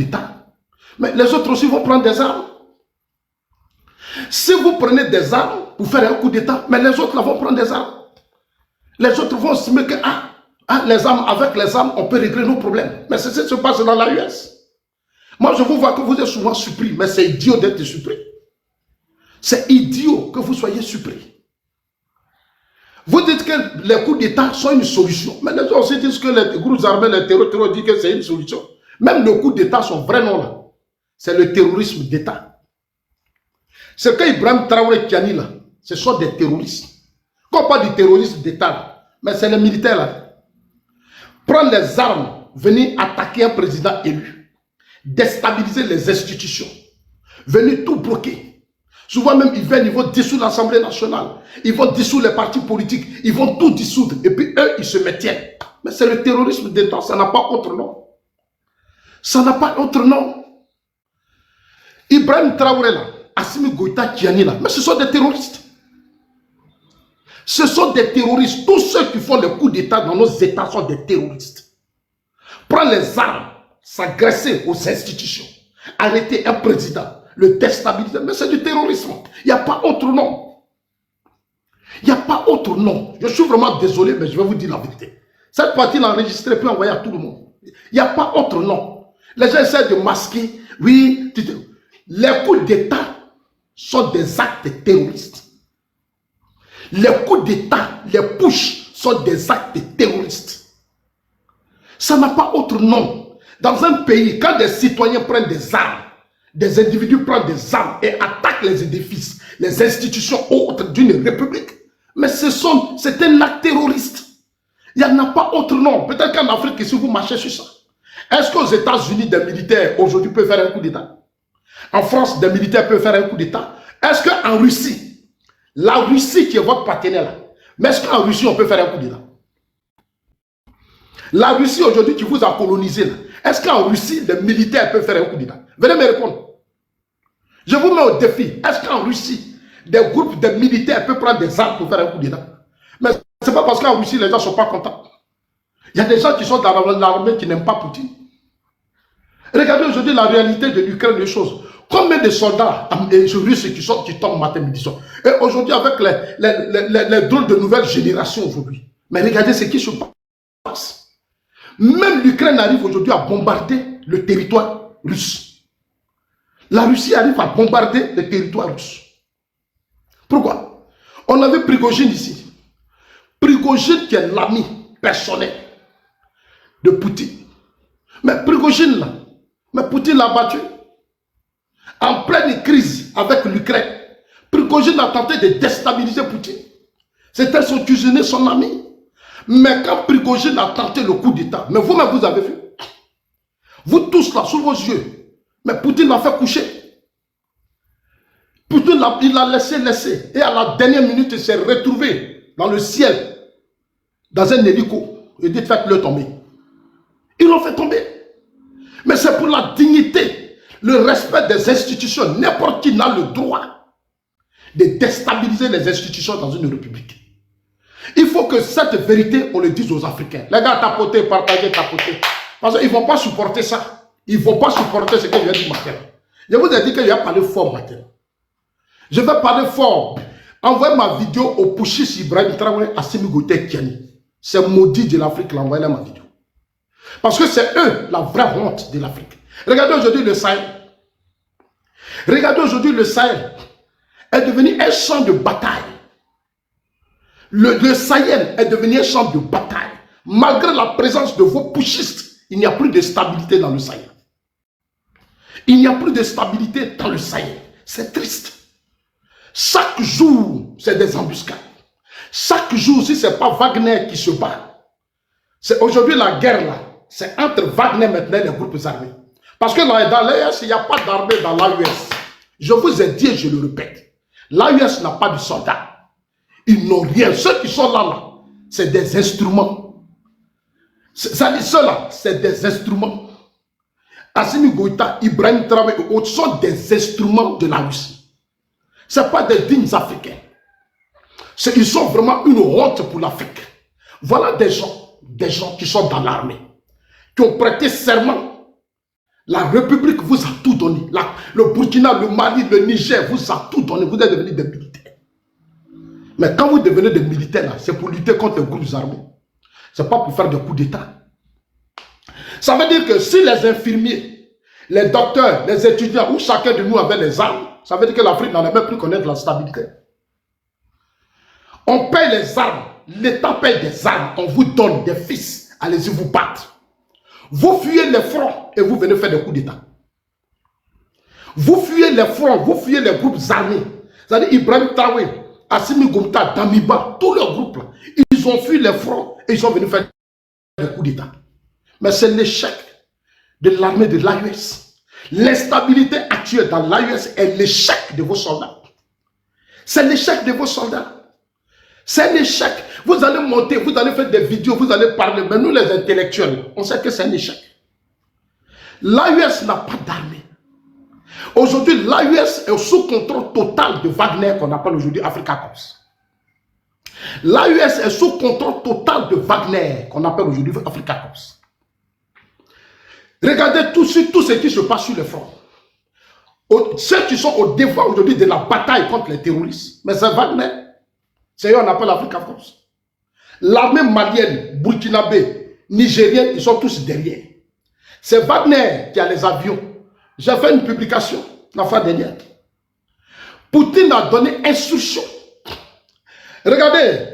d'État, mais les autres aussi vont prendre des armes. Si vous prenez des armes pour faire un coup d'État, mais les autres là vont prendre des armes. Les autres vont se dire que les armes, avec les armes, on peut régler nos problèmes. Mais c'est ce qui se passe dans l'AUS. Moi, je vous vois que vous êtes souvent surpris, mais c'est idiot d'être surpris. C'est idiot que vous soyez surpris. Vous dites que les coups d'État sont une solution. Mais les gens aussi disent que les groupes armés, les terroristes disent que c'est une solution. Même les coups d'État sont vrais noms là. C'est le terrorisme d'État. Ce que Ibrahim Traoré Tiani là, ce sont des terroristes. Quand on parle du terrorisme d'État, mais c'est les militaires là. Prendre les armes, venir attaquer un président élu, déstabiliser les institutions, venir tout bloquer. Souvent même, ils viennent, ils vont dissoudre l'Assemblée nationale, ils vont dissoudre les partis politiques, ils vont tout dissoudre, et puis eux, ils se maintiennent. Mais c'est le terrorisme d'État, ça n'a pas autre nom. Ça n'a pas autre nom. Ibrahim Traoré là, Assimi Goïta Tiani là, mais ce sont des terroristes. Ce sont des terroristes. Tous ceux qui font les coups d'État dans nos États sont des terroristes. Prendre les armes, s'agresser aux institutions, arrêter un président, le déstabiliser, mais c'est du terrorisme. Il n'y a pas autre nom. Il n'y a pas autre nom. Je suis vraiment désolé, mais je vais vous dire la vérité. Cette partie l'enregistrée peut envoyer à tout le monde. Il n'y a pas autre nom. Les gens essaient de masquer. Oui, les coups d'État sont des actes terroristes. Les coups d'État, les pushs sont des actes terroristes. Ça n'a pas autre nom. Dans un pays, quand des citoyens prennent des armes, des individus prennent des armes et attaquent les édifices, les institutions autres d'une république, mais c'est un acte terroriste. Il n'y en a pas autre nom. Peut-être qu'en Afrique, si vous marchez sur ça. Est-ce qu'aux États-Unis, des militaires aujourd'hui peuvent faire un coup d'État? En France, des militaires peuvent faire un coup d'État? Est-ce qu'en Russie, la Russie qui est votre partenaire là, mais est-ce qu'en Russie on peut faire un coup d'État? La Russie aujourd'hui qui vous a colonisé là, est-ce qu'en Russie les militaires peuvent faire un coup d'État? Venez me répondre. Je vous mets au défi. Est-ce qu'en Russie des groupes de militaires peuvent prendre des armes pour faire un coup d'État? Mais c'est pas parce qu'en Russie les gens ne sont pas contents. Il y a des gens qui sont dans l'armée qui n'aiment pas Poutine. Regardez aujourd'hui la réalité de l'Ukraine des choses. Combien de soldats russes qui tombent matin, midi, soir. Et aujourd'hui, avec les drôles de nouvelle génération aujourd'hui. Mais regardez ce qui se passe. Même l'Ukraine arrive aujourd'hui à bombarder le territoire russe. La Russie arrive à bombarder le territoire russe. Pourquoi? On avait Prigogine ici. Prigogine qui est l'ami personnel de Poutine. Mais Prigogine là, mais Poutine l'a battu. En pleine crise avec l'Ukraine, Prigogine a tenté de déstabiliser Poutine. C'était son cuisinier, son ami. Mais quand Prigogine a tenté le coup d'État, mais vous-même vous avez vu, vous tous là, sous vos yeux, mais Poutine l'a fait coucher. Poutine il l'a laissé. Et à la dernière minute, il s'est retrouvé dans le ciel, dans un hélico. Il dit faites-le tomber. Ils l'ont fait tomber. Mais c'est pour la dignité, le respect des institutions. N'importe qui n'a le droit de déstabiliser les institutions dans une république. Il faut que cette vérité, on le dise aux Africains. Les gars, tapotez, partagez, tapotez. Parce qu'ils ne vont pas supporter ça. Ils ne vont pas supporter ce que je viens de dire maintenant. Je vous ai dit que je vais parler fort maintenant. Je vais parler fort. Envoyez ma vidéo au Pouchis Ibrahim Traoré Assimi Goïta Tiani. C'est maudit de l'Afrique, envoyez ma vidéo. Parce que c'est eux la vraie honte de l'Afrique. Regardez aujourd'hui le Sahel. Regardez aujourd'hui le Sahel est devenu un champ de bataille. Le Sahel est devenu un champ de bataille. Malgré la présence de vos putschistes, il n'y a plus de stabilité dans le Sahel. Il n'y a plus de stabilité dans le Sahel. C'est triste. Chaque jour, c'est des embuscades. Chaque jour, si ce n'est pas Wagner qui se bat, c'est aujourd'hui la guerre là. C'est entre Wagner maintenant et les groupes armés. Parce que dans l'AES, il n'y a pas d'armée dans l'AES. Je vous ai dit et je le répète. L'AES n'a pas de soldats. Ils n'ont rien. Ceux qui sont là, c'est des instruments. Ceux-là, c'est des instruments. Assimi Goïta, Ibrahim Traoré et autres sont des instruments de la Russie. Ce ne sont pas des dignes Africains. Ils sont vraiment une honte pour l'Afrique. Voilà des gens qui sont dans l'armée, qui ont prêté serment. La République vous a tout donné. Le Burkina, le Mali, le Niger vous a tout donné. Vous êtes devenus des militaires. Mais quand vous devenez des militaires, c'est pour lutter contre les groupes armés. Ce n'est pas pour faire des coups d'État. Ça veut dire que si les infirmiers, les docteurs, les étudiants, ou chacun de nous avait les armes, ça veut dire que l'Afrique n'en a même plus connaître la stabilité. On paye les armes. L'État paye des armes. On vous donne des fils. Allez-y vous battre. Vous fuyez les fronts et vous venez faire des coups d'État. Vous fuyez les fronts, vous fuyez les groupes armés. C'est-à-dire Ibrahim Traoré, Assimi Goïta, Damiba, tous les groupes là, ils ont fui les fronts et ils sont venus faire des coups d'État. Mais c'est l'échec de l'armée de l'AES. L'instabilité actuelle dans l'AES est l'échec de vos soldats. C'est l'échec de vos soldats. C'est un échec. Vous allez monter, vous allez faire des vidéos, vous allez parler. Mais nous, les intellectuels, on sait que c'est un échec. L'AES n'a pas d'armée. Aujourd'hui, l'AES est sous contrôle total de Wagner, qu'on appelle aujourd'hui Africa Corps. L'AES est sous contrôle total de Wagner, qu'on appelle aujourd'hui Africa Corps. Regardez tout ce qui se passe sur le front. Ceux qui sont au devant aujourd'hui de la bataille contre les terroristes, mais c'est Wagner. C'est eux qu'on appelle Africa Corps. L'armée malienne, burkinabé, nigérienne, ils sont tous derrière. C'est Wagner qui a les avions. J'ai fait une publication la fois dernière. Poutine a donné instruction. Regardez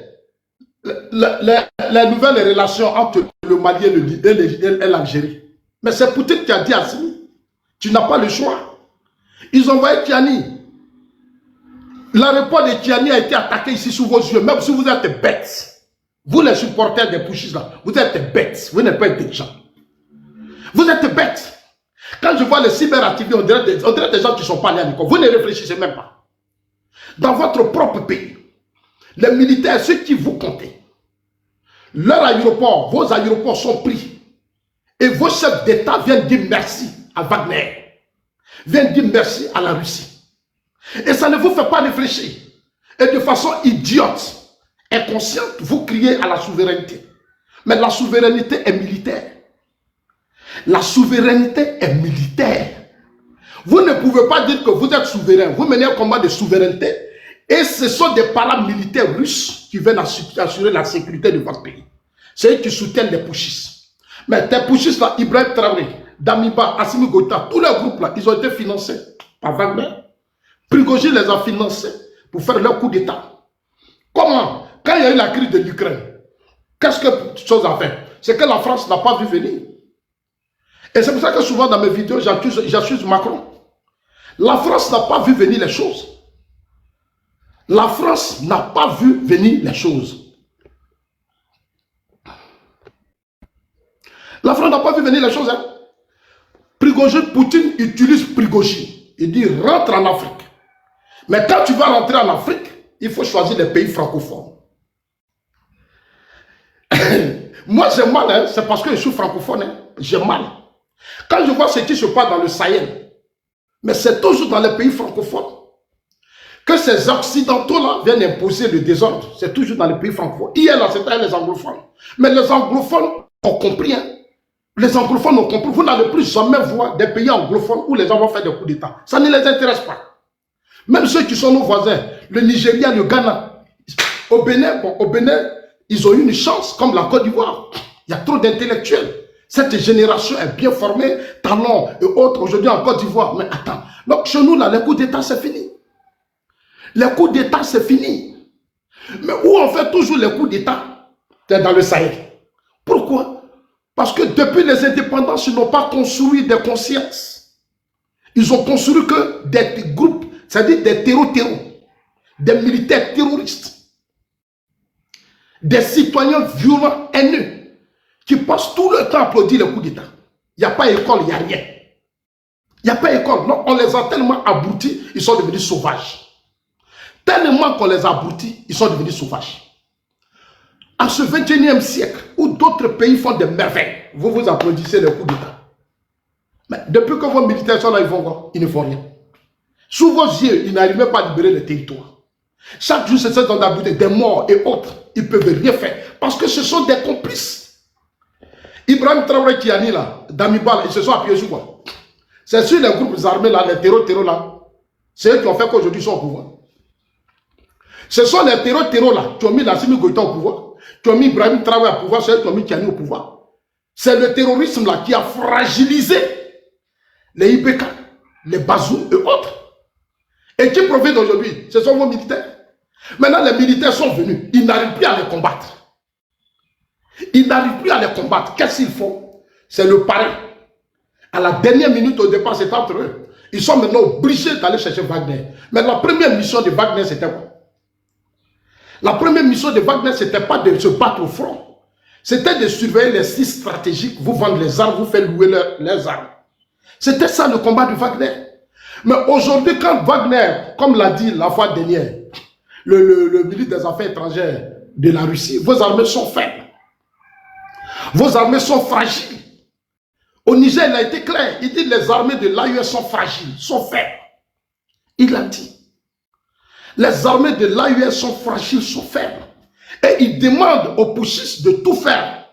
les nouvelles relations entre le Mali et l'Algérie. Mais c'est Poutine qui a dit à Assimi, tu n'as pas le choix. Ils ont envoyé Tiani. L'aéroport de Tiani a été attaqué ici sous vos yeux, même si vous êtes bêtes. Vous les supporters des pushistes là, vous êtes bêtes, vous n'êtes pas intelligents. Vous êtes bêtes. Quand je vois les cyberactivités, on dirait des gens qui ne sont pas allés à l'école. Vous ne réfléchissez même pas. Dans votre propre pays, les militaires, ceux qui vous comptez, leurs aéroports, vos aéroports sont pris. Et vos chefs d'État viennent dire merci à Wagner. Viennent dire merci à la Russie. Et ça ne vous fait pas réfléchir. Et de façon idiote, inconsciente, vous criez à la souveraineté. Mais la souveraineté est militaire. La souveraineté est militaire. Vous ne pouvez pas dire que vous êtes souverain. Vous menez un combat de souveraineté. Et ce sont des paramilitaires russes qui viennent assurer la sécurité de votre pays. C'est eux qui soutiennent les pushistes. Mais tes pushistes là, Ibrahim Traoré, Damiba, Assimi Goïta, tous les groupes là, ils ont été financés par Wagner. Prigogine les a financés pour faire leur coup d'État. Comment? Quand il y a eu la crise de l'Ukraine, qu'est-ce que chose a fait? C'est que la France n'a pas vu venir. Et c'est pour ça que souvent dans mes vidéos, j'accuse Macron. La France n'a pas vu venir les choses. La France n'a pas vu venir les choses. La France n'a pas vu venir les choses. Hein? Prigogine, Poutine utilise Prigogine. Il dit rentre en Afrique. Mais quand tu vas rentrer en Afrique, il faut choisir les pays francophones. Moi j'ai mal, hein? C'est parce que je suis francophone. Hein? J'ai mal. Quand je vois ce qui se passe dans le Sahel, mais c'est toujours dans les pays francophones que ces occidentaux-là viennent imposer le désordre. C'est toujours dans les pays francophones. Hier, là, c'était les anglophones. Mais les anglophones ont compris. Hein? Les anglophones ont compris. Vous n'allez plus jamais voir des pays anglophones où les gens vont faire des coups d'État. Ça ne les intéresse pas. Même ceux qui sont nos voisins, le Nigeria, le Ghana, au Bénin, ils ont eu une chance, comme la Côte d'Ivoire. Il y a trop d'intellectuels. Cette génération est bien formée, talents et autres aujourd'hui en Côte d'Ivoire. Mais attends, donc chez nous, là, les coups d'État, c'est fini. Les coups d'État, c'est fini. Mais où on fait toujours les coups d'État? C'est dans le Sahel. Pourquoi? Parce que depuis les indépendances, ils n'ont pas construit des consciences. Ils ont construit que des groupes, c'est-à-dire des terreaux, des militaires terroristes, des citoyens violents, haineux, qui passent tout le temps à applaudir les coups d'État. Il n'y a pas école, il n'y a rien. Il n'y a pas école. Non, on les a tellement abrutis, ils sont devenus sauvages. Tellement qu'on les a abrutis, ils sont devenus sauvages. En ce 21e siècle, où d'autres pays font des merveilles, vous vous applaudissez les coups d'État. Mais depuis que vos militaires sont là, ils vont voir, ils ne font rien. Sous vos yeux, ils n'arrivent même pas à libérer les territoires. Chaque jour, c'est ça dans la des morts et autres. Ils ne peuvent rien faire. Parce que ce sont des complices. Ibrahim Traoré Tiani, là, Damiba, ils se sont appuyés sur quoi? C'est sur les groupes armés là, les terreaux là. C'est eux qui ont fait qu'aujourd'hui ils sont au pouvoir. Ce sont les terreaux là qui ont mis Assimi Goïta au pouvoir, qui ont mis Ibrahim Traoré au pouvoir, c'est eux qui ont mis Tiani au pouvoir. C'est le terrorisme là qui a fragilisé les IBK, les Bazoum et autres. Et qui profite aujourd'hui? Ce sont vos militaires. Maintenant, les militaires sont venus. Ils n'arrivent plus à les combattre. Ils n'arrivent plus à les combattre. Qu'est-ce qu'ils font? C'est le pari. À la dernière minute au départ, c'est entre eux. Ils sont maintenant obligés d'aller chercher Wagner. Mais la première mission de Wagner, c'était quoi? La première mission de Wagner, ce n'était pas de se battre au front. C'était de surveiller les sites stratégiques, vous vendre les armes, vous faire louer leurs armes. C'était ça le combat de Wagner. Mais aujourd'hui, quand Wagner, comme l'a dit la fois dernière, le ministre des Affaires étrangères de la Russie, vos armées sont faibles. Vos armées sont fragiles. Au Niger, il a été clair. Il dit les armées de l'AUS sont fragiles, sont faibles. Il l'a dit. Les armées de l'AUS sont fragiles, sont faibles. Et il demande aux pushistes de tout faire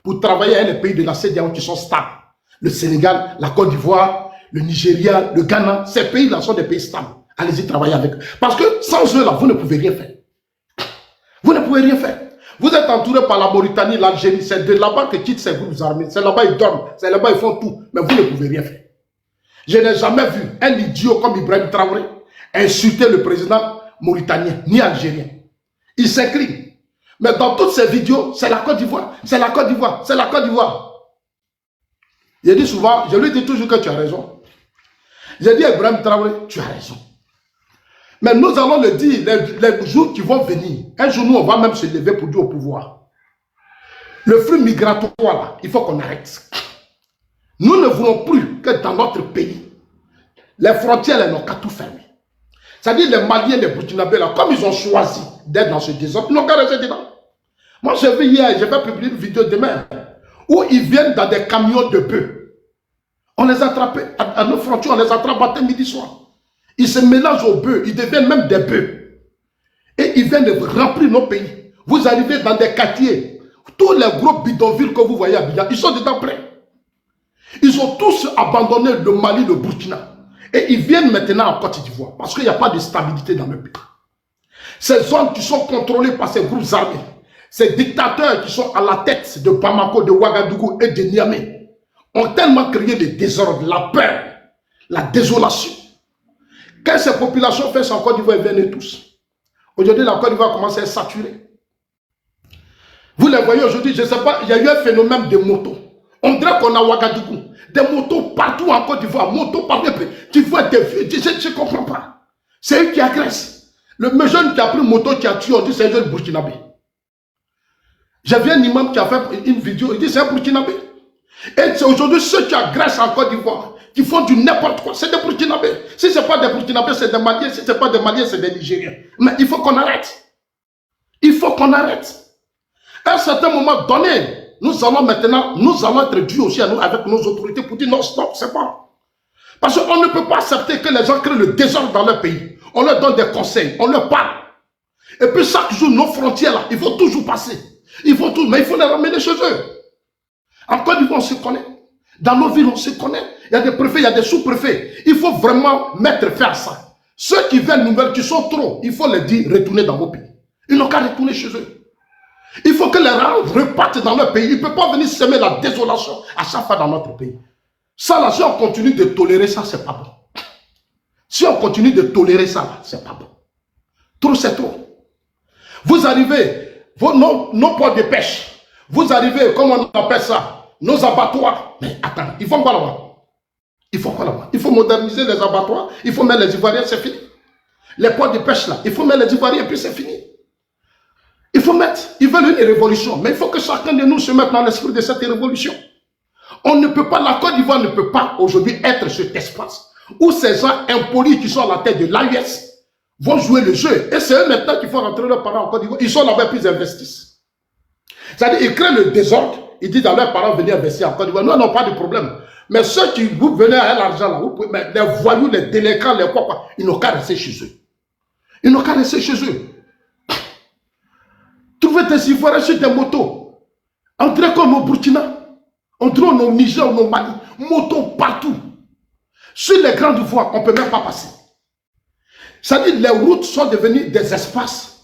pour travailler avec les pays de la CEDEAO qui sont stables. Le Sénégal, la Côte d'Ivoire, le Nigeria, le Ghana, ces pays-là sont des pays stables. Allez-y travailler avec eux. Parce que sans eux, là, vous ne pouvez rien faire. Vous ne pouvez rien faire. Vous êtes entouré par la Mauritanie, l'Algérie. C'est de là-bas que quittent ces groupes armés. C'est là-bas ils dorment. C'est là-bas ils font tout. Mais vous ne pouvez rien faire. Je n'ai jamais vu un idiot comme Ibrahim Traoré insulter le président mauritanien, ni algérien. Il s'écrit. Mais dans toutes ces vidéos, c'est la Côte d'Ivoire. C'est la Côte d'Ivoire. C'est la Côte d'Ivoire. Je dis souvent, je lui dis toujours que tu as raison. Je dis à Ibrahim Traoré, tu as raison. Mais nous allons le dire, les jours qui vont venir, un jour nous on va même se lever pour dire au pouvoir. Le flux migratoire là, il faut qu'on arrête. Nous ne voulons plus que dans notre pays, les frontières n'ont qu'à tout fermer. C'est-à-dire les Maliens, les Burkinabés là, comme ils ont choisi d'être dans ce désordre, ils n'ont qu'à rester dedans. Moi j'ai vu hier, je vais publier une vidéo demain, où ils viennent dans des camions de bœufs. On les attrape à nos frontières, on les attrape matin, midi, soir. Ils se mélangent aux bœufs, ils deviennent même des bœufs. Et ils viennent de remplir nos pays. Vous arrivez dans des quartiers, tous les gros bidonvilles que vous voyez à Abidjan, ils sont dedans prêts. Ils ont tous abandonné le Mali, le Burkina. Et ils viennent maintenant en Côte d'Ivoire, parce qu'il n'y a pas de stabilité dans le pays. Ces zones qui sont contrôlées par ces groupes armés, ces dictateurs qui sont à la tête de Bamako, de Ouagadougou et de Niamey, ont tellement créé le désordre, la peur, la désolation. Quand ces populations font ça en Côte d'Ivoire, ils viennent tous. Aujourd'hui, la Côte d'Ivoire commence à être saturée. Vous les voyez aujourd'hui, je ne sais pas, il y a eu un phénomène de motos. On dirait qu'on a Ouagadougou. Des motos partout en Côte d'Ivoire, motos partout. Tu vois des vieux, je ne comprends pas. C'est eux qui agressent. Le jeune qui a pris une moto, qui a tué, on dit c'est un jeune burkinabé. J'ai vu un imam qui a fait une vidéo, il dit c'est un burkinabé. Et c'est aujourd'hui ceux qui agressent en Côte d'Ivoire, qui font du n'importe quoi, c'est des burkinabés. Si ce n'est pas des burkinabés, c'est des Maliens. Si ce n'est pas des Maliens, c'est des Nigériens. Mais il faut qu'on arrête. Il faut qu'on arrête. À un certain moment donné, nous allons être dus aussi à nous, avec nos autorités pour dire non, stop, c'est pas. Parce qu'on ne peut pas accepter que les gens créent le désordre dans leur pays. On leur donne des conseils, on leur parle. Et puis chaque jour, nos frontières, là, il faut toujours passer. Mais il faut les ramener chez eux. En Côte d'Ivoire, on se connaît. Dans nos villes, on se connaît. Il y a des préfets, il y a des sous-préfets. Il faut vraiment mettre fin à ça. Ceux qui viennent nous qui sont trop, il faut les dire, retournez dans vos pays. Ils n'ont qu'à retourner chez eux. Il faut que les gens repartent dans leur pays. Ils ne peuvent pas venir semer la désolation à chaque fois dans notre pays. Ça, là, si on continue de tolérer ça, c'est pas bon. Si on continue de tolérer ça, c'est pas bon. Trop, c'est trop. Vous arrivez, nos ports de pêche, vous arrivez, comment on appelle ça, nos abattoirs. Mais attends, ils font quoi là-bas? Il faut quoi là-bas? Il faut moderniser les abattoirs, il faut mettre les Ivoiriens, c'est fini. Les ports de pêche là, il faut mettre les Ivoiriens et puis c'est fini. Il faut mettre, ils veulent une révolution, mais il faut que chacun de nous se mette dans l'esprit de cette révolution. On ne peut pas, la Côte d'Ivoire ne peut pas aujourd'hui être cet espace où ces gens impolis qui sont à la tête de l'AUS vont jouer le jeu. Et c'est eux maintenant qui font rentrer leurs parents en Côte d'Ivoire. Ils sont là-bas puis ils investissent. C'est-à-dire ils créent le désordre, ils disent à leurs parents venir investir en Côte d'Ivoire. Nous n'avons pas de problème. Mais ceux qui vous venez à l'argent là, mais les voyous, les délinquants, les quoi, ils n'ont qu'à rester chez eux. Ils n'ont qu'à rester chez eux. Trouvez des Ivoiriens sur des motos. On dirait comme au Burkina. On dirait au Niger, au Mali. Motos partout. Sur les grandes voies, on ne peut même pas passer. C'est-à-dire les routes sont devenues des espaces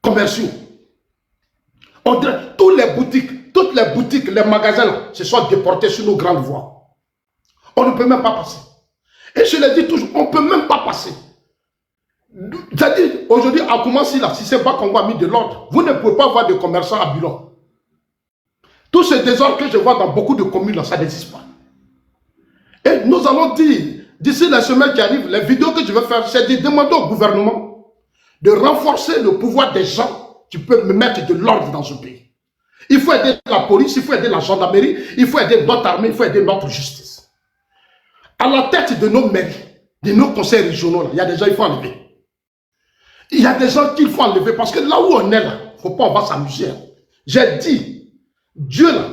commerciaux. Toutes les boutiques, les magasins là, se sont déportés sur nos grandes voies. On ne peut même pas passer. Et je le dis toujours, on ne peut même pas passer. C'est-à-dire, aujourd'hui, à Koumassi, là, si c'est pas qu'on a mis de l'ordre, vous ne pouvez pas voir de commerçants ambulants. Tout ce désordre que je vois dans beaucoup de communes, là, ça n'existe pas. Et nous allons dire, d'ici la semaine qui arrive, les vidéos que je vais faire, c'est de demander au gouvernement de renforcer le pouvoir des gens qui peuvent me mettre de l'ordre dans ce pays. Il faut aider la police, il faut aider la gendarmerie, il faut aider notre armée, il faut aider notre justice. À la tête de nos mairies, de nos conseils régionaux, là, il y a des gens qu'il faut enlever. Il y a des gens qu'il faut enlever parce que là où on est là, il ne faut pas, on va s'amuser. J'ai dit, Dieu là,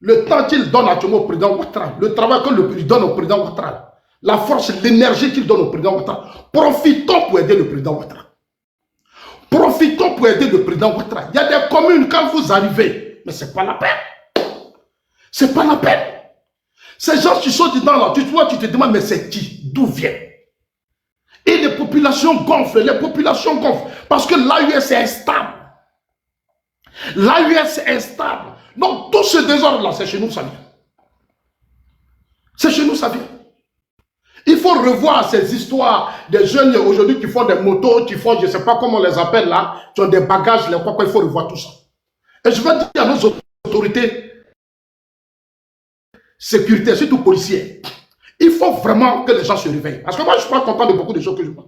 le temps qu'il donne actuellement au président Ouattara, le travail qu'il donne au président Ouattara, la force, l'énergie qu'il donne au président Ouattara, profitons pour aider le président Ouattara. Profitons pour aider le président Ouattara. Il y a des communes, quand vous arrivez, mais ce n'est pas la peine. Ce n'est pas la peine. Ces gens qui sont dedans là, tu te demandes, mais c'est qui? D'où vient? Et les populations gonflent, parce que l'AUS est instable. L'AUS est instable. Donc tout ce désordre-là, c'est chez nous, ça vient. C'est chez nous, ça vient. Il faut revoir ces histoires des jeunes aujourd'hui qui font des motos, qui font, je ne sais pas comment on les appelle là, qui ont des bagages, les quoi, il faut revoir tout ça. Et je vais dire à nos autorités sécurité, surtout policiers, il faut vraiment que les gens se réveillent. Parce que moi, je ne suis pas content de beaucoup de choses que je vois.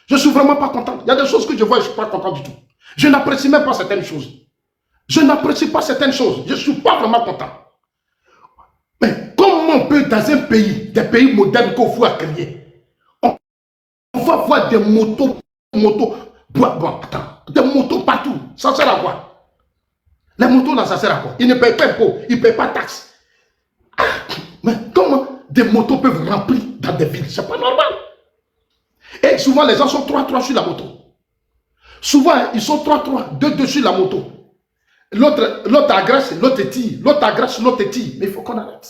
Je ne suis vraiment pas content. Il y a des choses que je vois et je ne suis pas content du tout. Je n'apprécie même pas certaines choses. Je n'apprécie pas certaines choses. Je ne suis pas vraiment content. Mais comment on peut, dans un pays, des pays modernes qu'on faut créer, on va voir des motos, attends, des motos partout. Ça sert à quoi? Les motos là, ça sert à quoi? Ils ne payent pas impôts, ils ne payent pas de taxes. Ah, mais comment des motos peuvent remplir dans des villes? C'est pas normal. Et souvent, les gens sont 3-3 sur la moto. Souvent, ils sont 3-3, 2 sur la moto. L'autre agresse, l'autre tire. L'autre agresse, l'autre tire. Mais il faut qu'on arrête.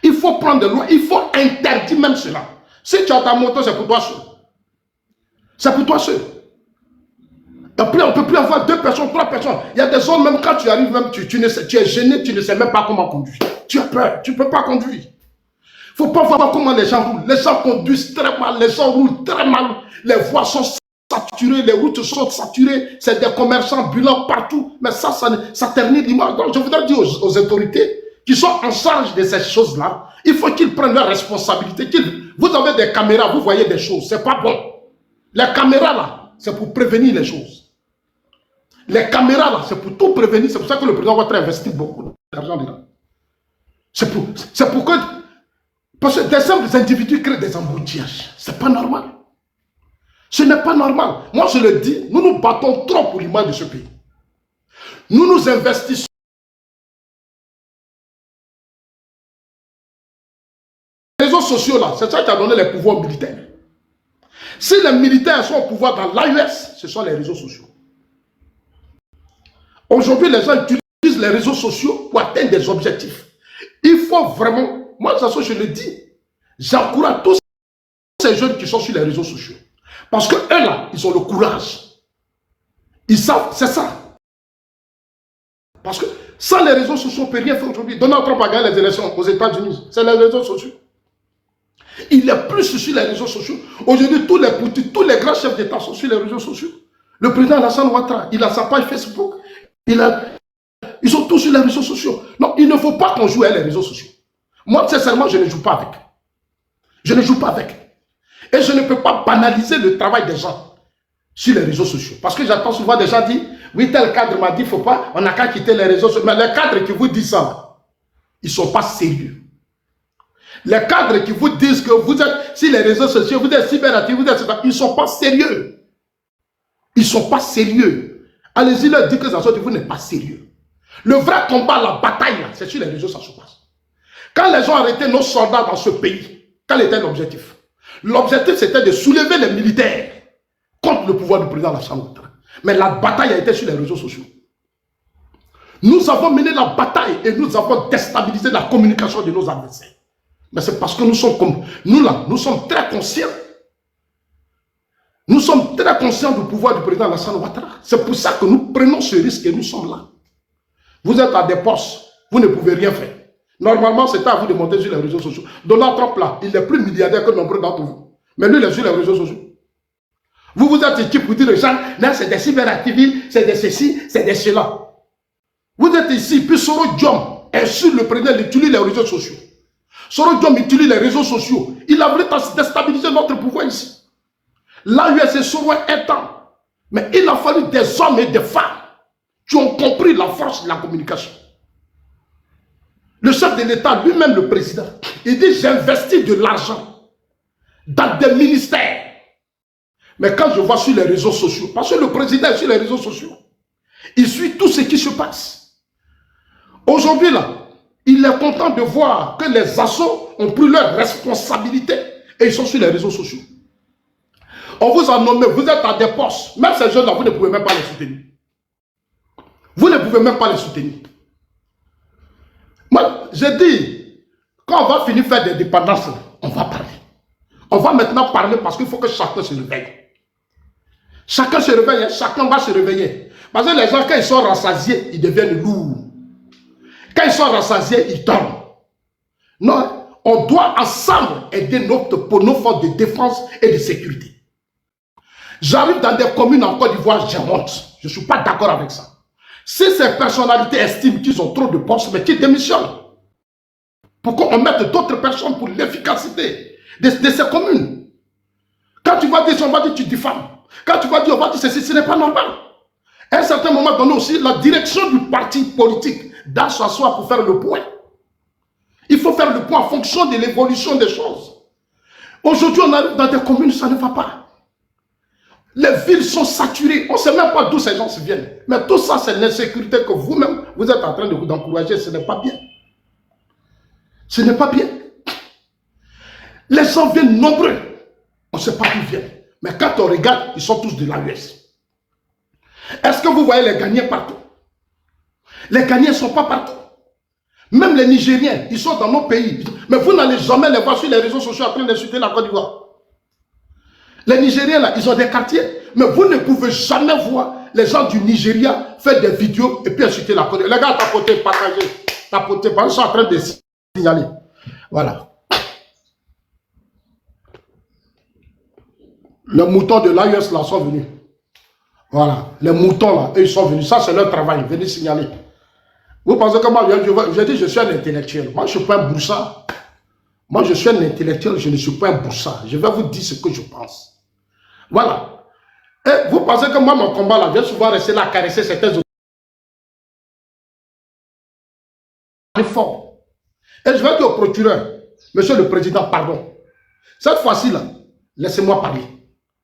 Il faut prendre de loin. Il faut interdire même cela. Si tu as ta moto, c'est pour toi seul. C'est pour toi seul. Après, on ne peut plus avoir 2 personnes, 3 personnes. Il y a des zones, même quand tu arrives, même, tu es gêné, tu ne sais même pas comment conduire. Tu as peur, tu ne peux pas conduire. Il ne faut pas voir comment les gens roulent. Les gens conduisent très mal, les gens roulent très mal. Les voies sont saturées, les routes sont saturées. C'est des commerçants ambulants partout. Mais ça ternit l'image. Donc, je voudrais dire aux autorités qui sont en charge de ces choses-là, il faut qu'ils prennent leurs responsabilités. Vous avez des caméras, vous voyez des choses. Ce n'est pas bon. Les caméras, là, c'est pour prévenir les choses. Les caméras, là, c'est pour tout prévenir. C'est pour ça que le président va investir beaucoup d'argent dedans. C'est pourquoi... Parce que des simples individus créent des embouteillages. Ce n'est pas normal. Ce n'est pas normal. Moi, je le dis, nous nous battons trop pour l'image de ce pays. Nous nous investissons. Les réseaux sociaux, là, c'est ça qui a donné les pouvoirs militaires. Si les militaires sont au pouvoir dans l'AUS, ce sont les réseaux sociaux. Aujourd'hui, les gens utilisent les réseaux sociaux pour atteindre des objectifs. Il faut vraiment... Moi, de toute façon, je le dis, j'encourage tous ces jeunes qui sont sur les réseaux sociaux. Parce que eux, là, ils ont le courage. Ils savent, c'est ça. Parce que sans les réseaux sociaux, on ne peut rien faire aujourd'hui. Donald Trump a gagné les élections aux États-Unis. C'est les réseaux sociaux. Il est plus sur les réseaux sociaux. Aujourd'hui, tous les grands chefs d'État sont sur les réseaux sociaux. Le président Alassane Ouattara, il a sa page Facebook. Ils sont tous sur les réseaux sociaux. Non, il ne faut pas qu'on joue avec les réseaux sociaux. Moi, sincèrement, je ne joue pas avec. Je ne joue pas avec. Et je ne peux pas banaliser le travail des gens sur les réseaux sociaux. Parce que j'entends souvent des gens dire, oui, tel cadre m'a dit, il ne faut pas, on n'a qu'à quitter les réseaux sociaux. Mais les cadres qui vous disent ça, ils ne sont pas sérieux. Les cadres qui vous disent que vous êtes sur les réseaux sociaux, vous êtes cyberactifs, ils ne sont pas sérieux. Ils ne sont pas sérieux. Allez-y leur dire que ça sorte, vous n'êtes pas sérieux. Le vrai combat, la bataille, c'est sur les réseaux sociaux. Quand les gens ont arrêté nos soldats dans ce pays, quel était l'objectif? L'objectif, c'était de soulever les militaires contre le pouvoir du président Alassane Ouattara. Mais la bataille a été sur les réseaux sociaux. Nous avons mené la bataille et nous avons déstabilisé la communication de nos adversaires. Mais c'est parce que nous sommes comme... Nous là, nous sommes très conscients. Nous sommes très conscients du pouvoir du président Alassane Ouattara. C'est pour ça que nous prenons ce risque et nous sommes là. Vous êtes à des postes, vous ne pouvez rien faire. Normalement, c'est à vous de monter sur les réseaux sociaux. Donald Trump là, il est plus milliardaire que nombreux d'entre vous. Mais lui, il est sur les réseaux sociaux. Vous vous êtes ici pour dire aux gens, là c'est des cyberactivistes, c'est des ceci, c'est des cela. Vous êtes ici, puis Soro Diom insulte le président, il utilise les réseaux sociaux. Soro Diom utilise les réseaux sociaux. Il a voulu déstabiliser notre pouvoir ici. L'AUS est Soro un temps. Mais il a fallu des hommes et des femmes qui ont compris la force de la communication. Le chef de l'État, lui-même le président, il dit j'investis de l'argent dans des ministères. Mais quand je vois sur les réseaux sociaux, parce que le président est sur les réseaux sociaux, il suit tout ce qui se passe. Aujourd'hui là, il est content de voir que les assos ont pris leurs responsabilités et ils sont sur les réseaux sociaux. On vous a nommé, vous êtes à des postes. Même ces jeunes-là, vous ne pouvez même pas les soutenir. Vous ne pouvez même pas les soutenir. Moi, j'ai dit, quand on va finir faire des dépendances, on va parler. On va maintenant parler parce qu'il faut que chacun se réveille. Chacun se réveille, chacun va se réveiller. Parce que les gens, quand ils sont rassasiés, ils deviennent lourds. Quand ils sont rassasiés, ils dorment. Non, on doit ensemble aider pour nos forces de défense et de sécurité. J'arrive dans des communes en Côte d'Ivoire, j'ai honte. Je ne suis pas d'accord avec ça. Si ces personnalités estiment qu'ils ont trop de postes, mais qu'ils démissionnent. Pourquoi on mette d'autres personnes pour l'efficacité de ces communes? Quand tu vas dire, on va dire tu diffames. Quand tu vas dire, on va dire ceci, ce n'est pas normal. À un certain moment donné aussi, la direction du parti politique doit s'asseoir pour faire le point. Il faut faire le point en fonction de l'évolution des choses. Aujourd'hui, on arrive dans des communes, ça ne va pas. Les villes sont saturées. On ne sait même pas d'où ces gens se viennent. Mais tout ça, c'est l'insécurité que vous-même, vous êtes en train de vous encourager. Ce n'est pas bien. Ce n'est pas bien. Les gens viennent nombreux. On ne sait pas d'où ils viennent. Mais quand on regarde, ils sont tous de l'AUS. Est-ce que vous voyez les Ghanéens partout? Les Ghanéens ne sont pas partout. Même les Nigériens, ils sont dans nos pays. Mais vous n'allez jamais les voir sur les réseaux sociaux en train d'insulter la Côte d'Ivoire. Les Nigériens, là, ils ont des quartiers. Mais vous ne pouvez jamais voir les gens du Nigeria faire des vidéos et puis insulter la Côte d'Ivoire. Les gars, tapotez, partagez. Tapotez, parce qu'ils sont en train de signaler. Voilà. Les moutons de l'AUS, là, sont venus. Voilà. Les moutons, là, eux, ils sont venus. Ça, c'est leur travail. Venez signaler. Vous pensez que moi, je dis, je suis un intellectuel. Moi, je ne suis pas un broussard. Moi, je suis un intellectuel, je ne suis pas un broussard. Je vais vous dire ce que je pense. Voilà. Et vous pensez que moi, mon combat, là, je vais souvent rester là à caresser certains autres. Fort. Et je vais dire au procureur, monsieur le président, pardon. Cette fois-ci, là, laissez-moi parler.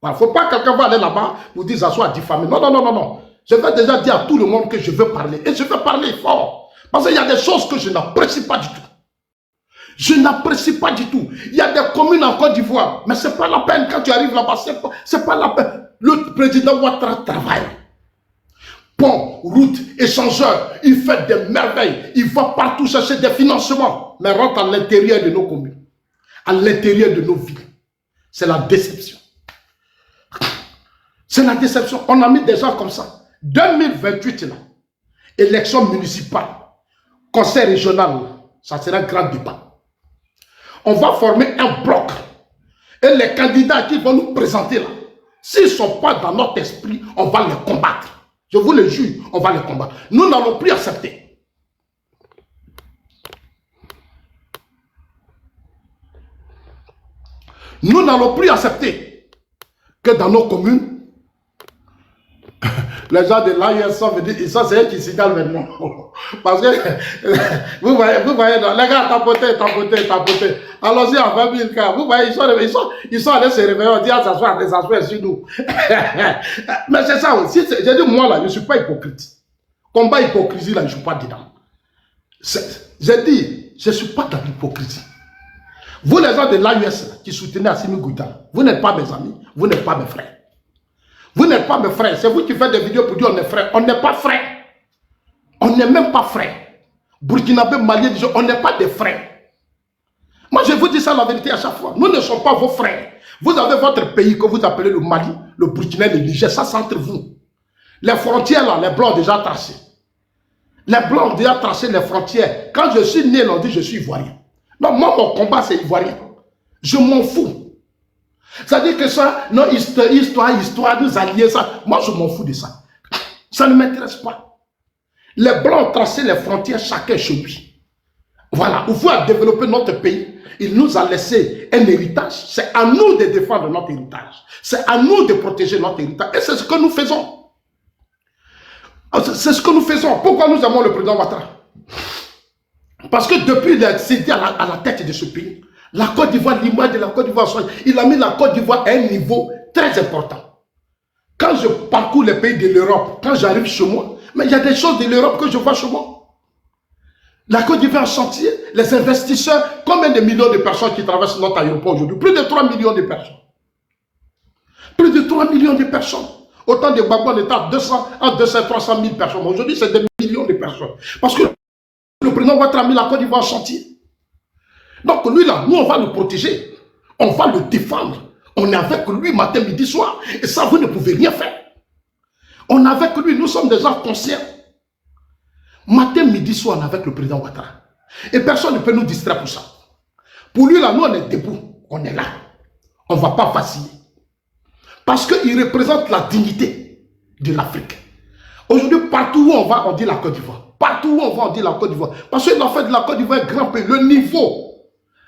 Il ne faut pas que quelqu'un va aller là-bas pour dire ça soit diffamé. Non, non, non, non, non. Je vais déjà dire à tout le monde que je veux parler. Et je vais parler fort. Parce qu'il y a des choses que je n'apprécie pas du tout. Je n'apprécie pas du tout. Il y a des communes en Côte d'Ivoire. Mais ce n'est pas la peine quand tu arrives là-bas. Ce n'est pas la peine. Le président Ouattara travaille. Pont, route, échangeur. Il fait des merveilles. Il va partout chercher des financements. Mais rentre à l'intérieur de nos communes. À l'intérieur de nos villes. C'est la déception. C'est la déception. On a mis des gens comme ça. 2028, là, élection municipale, conseil régional, ça sera un grand débat. On va former un bloc. Et les candidats qui vont nous présenter là, s'ils ne sont pas dans notre esprit, on va les combattre. Je vous le jure, on va les combattre. Nous n'allons plus accepter. Nous n'allons plus accepter que dans nos communes, les gens de l'AIS sont venus, et ça c'est eux qui signalent maintenant. Parce que, vous voyez, les gars, tapotez. Allons-y en 20 000 cas. Vous voyez, ils sont allés se réveiller, on dit, ah, ça soit sur nous. Mais c'est ça aussi. J'ai dit, moi là, je ne suis pas hypocrite. Combat hypocrisie là, je ne suis pas dedans. J'ai dit, je ne suis pas dans l'hypocrisie. Vous les gens de l'AIS qui soutenez Assimi Goïta, vous n'êtes pas mes amis, vous n'êtes pas mes frères. Vous n'êtes pas mes frères. C'est vous qui faites des vidéos pour dire on est frères. On n'est pas frères. On n'est même pas frères. Burkinabé, Malien, on n'est pas des frères. Moi, je vous dis ça la vérité à chaque fois. Nous ne sommes pas vos frères. Vous avez votre pays que vous appelez le Mali, le Burkina, le Niger. Ça, c'est entre vous. Les frontières, là, les Blancs ont déjà tracé. Les Blancs ont déjà tracé les frontières. Quand je suis né, on dit je suis ivoirien. Non, moi, mon combat, c'est ivoirien. Je m'en fous. Ça dit que ça, non, histoire, nous allier, ça. Moi, je m'en fous de ça. Ça ne m'intéresse pas. Les Blancs ont tracé les frontières, chacun chez lui. Voilà, il faut développer notre pays. Il nous a laissé un héritage. C'est à nous de défendre notre héritage. C'est à nous de protéger notre héritage. Et c'est ce que nous faisons. C'est ce que nous faisons. Pourquoi nous avons le président Ouattara? Parce que depuis qu'il est à la tête de ce pays, la Côte d'Ivoire, l'image de la Côte d'Ivoire, il a mis la Côte d'Ivoire à un niveau très important. Quand je parcours les pays de l'Europe, quand j'arrive chez moi, mais il y a des choses de l'Europe que je vois chez moi. La Côte d'Ivoire en chantier, les investisseurs, combien de millions de personnes qui traversent notre aéroport aujourd'hui? Plus de 3 millions de personnes. Plus de 3 millions de personnes. Autant de Gbagbo, on était à 200 et 300 000 personnes. Aujourd'hui, c'est des millions de personnes. Parce que le président Ouattara a mis la Côte d'Ivoire en chantier. Donc lui là, nous on va le protéger. On va le défendre. On est avec lui matin, midi, soir. Et ça, vous ne pouvez rien faire. On est avec lui, nous sommes des gens conscients. Matin, midi, soir, on est avec le président Ouattara. Et personne ne peut nous distraire pour ça. Pour lui là, nous on est debout. On est là. On ne va pas vaciller. Parce qu'il représente la dignité de l'Afrique. Aujourd'hui, partout où on va, on dit la Côte d'Ivoire. Partout où on va, on dit la Côte d'Ivoire. Parce qu'il a fait de la Côte d'Ivoire un grand pays. Le niveau,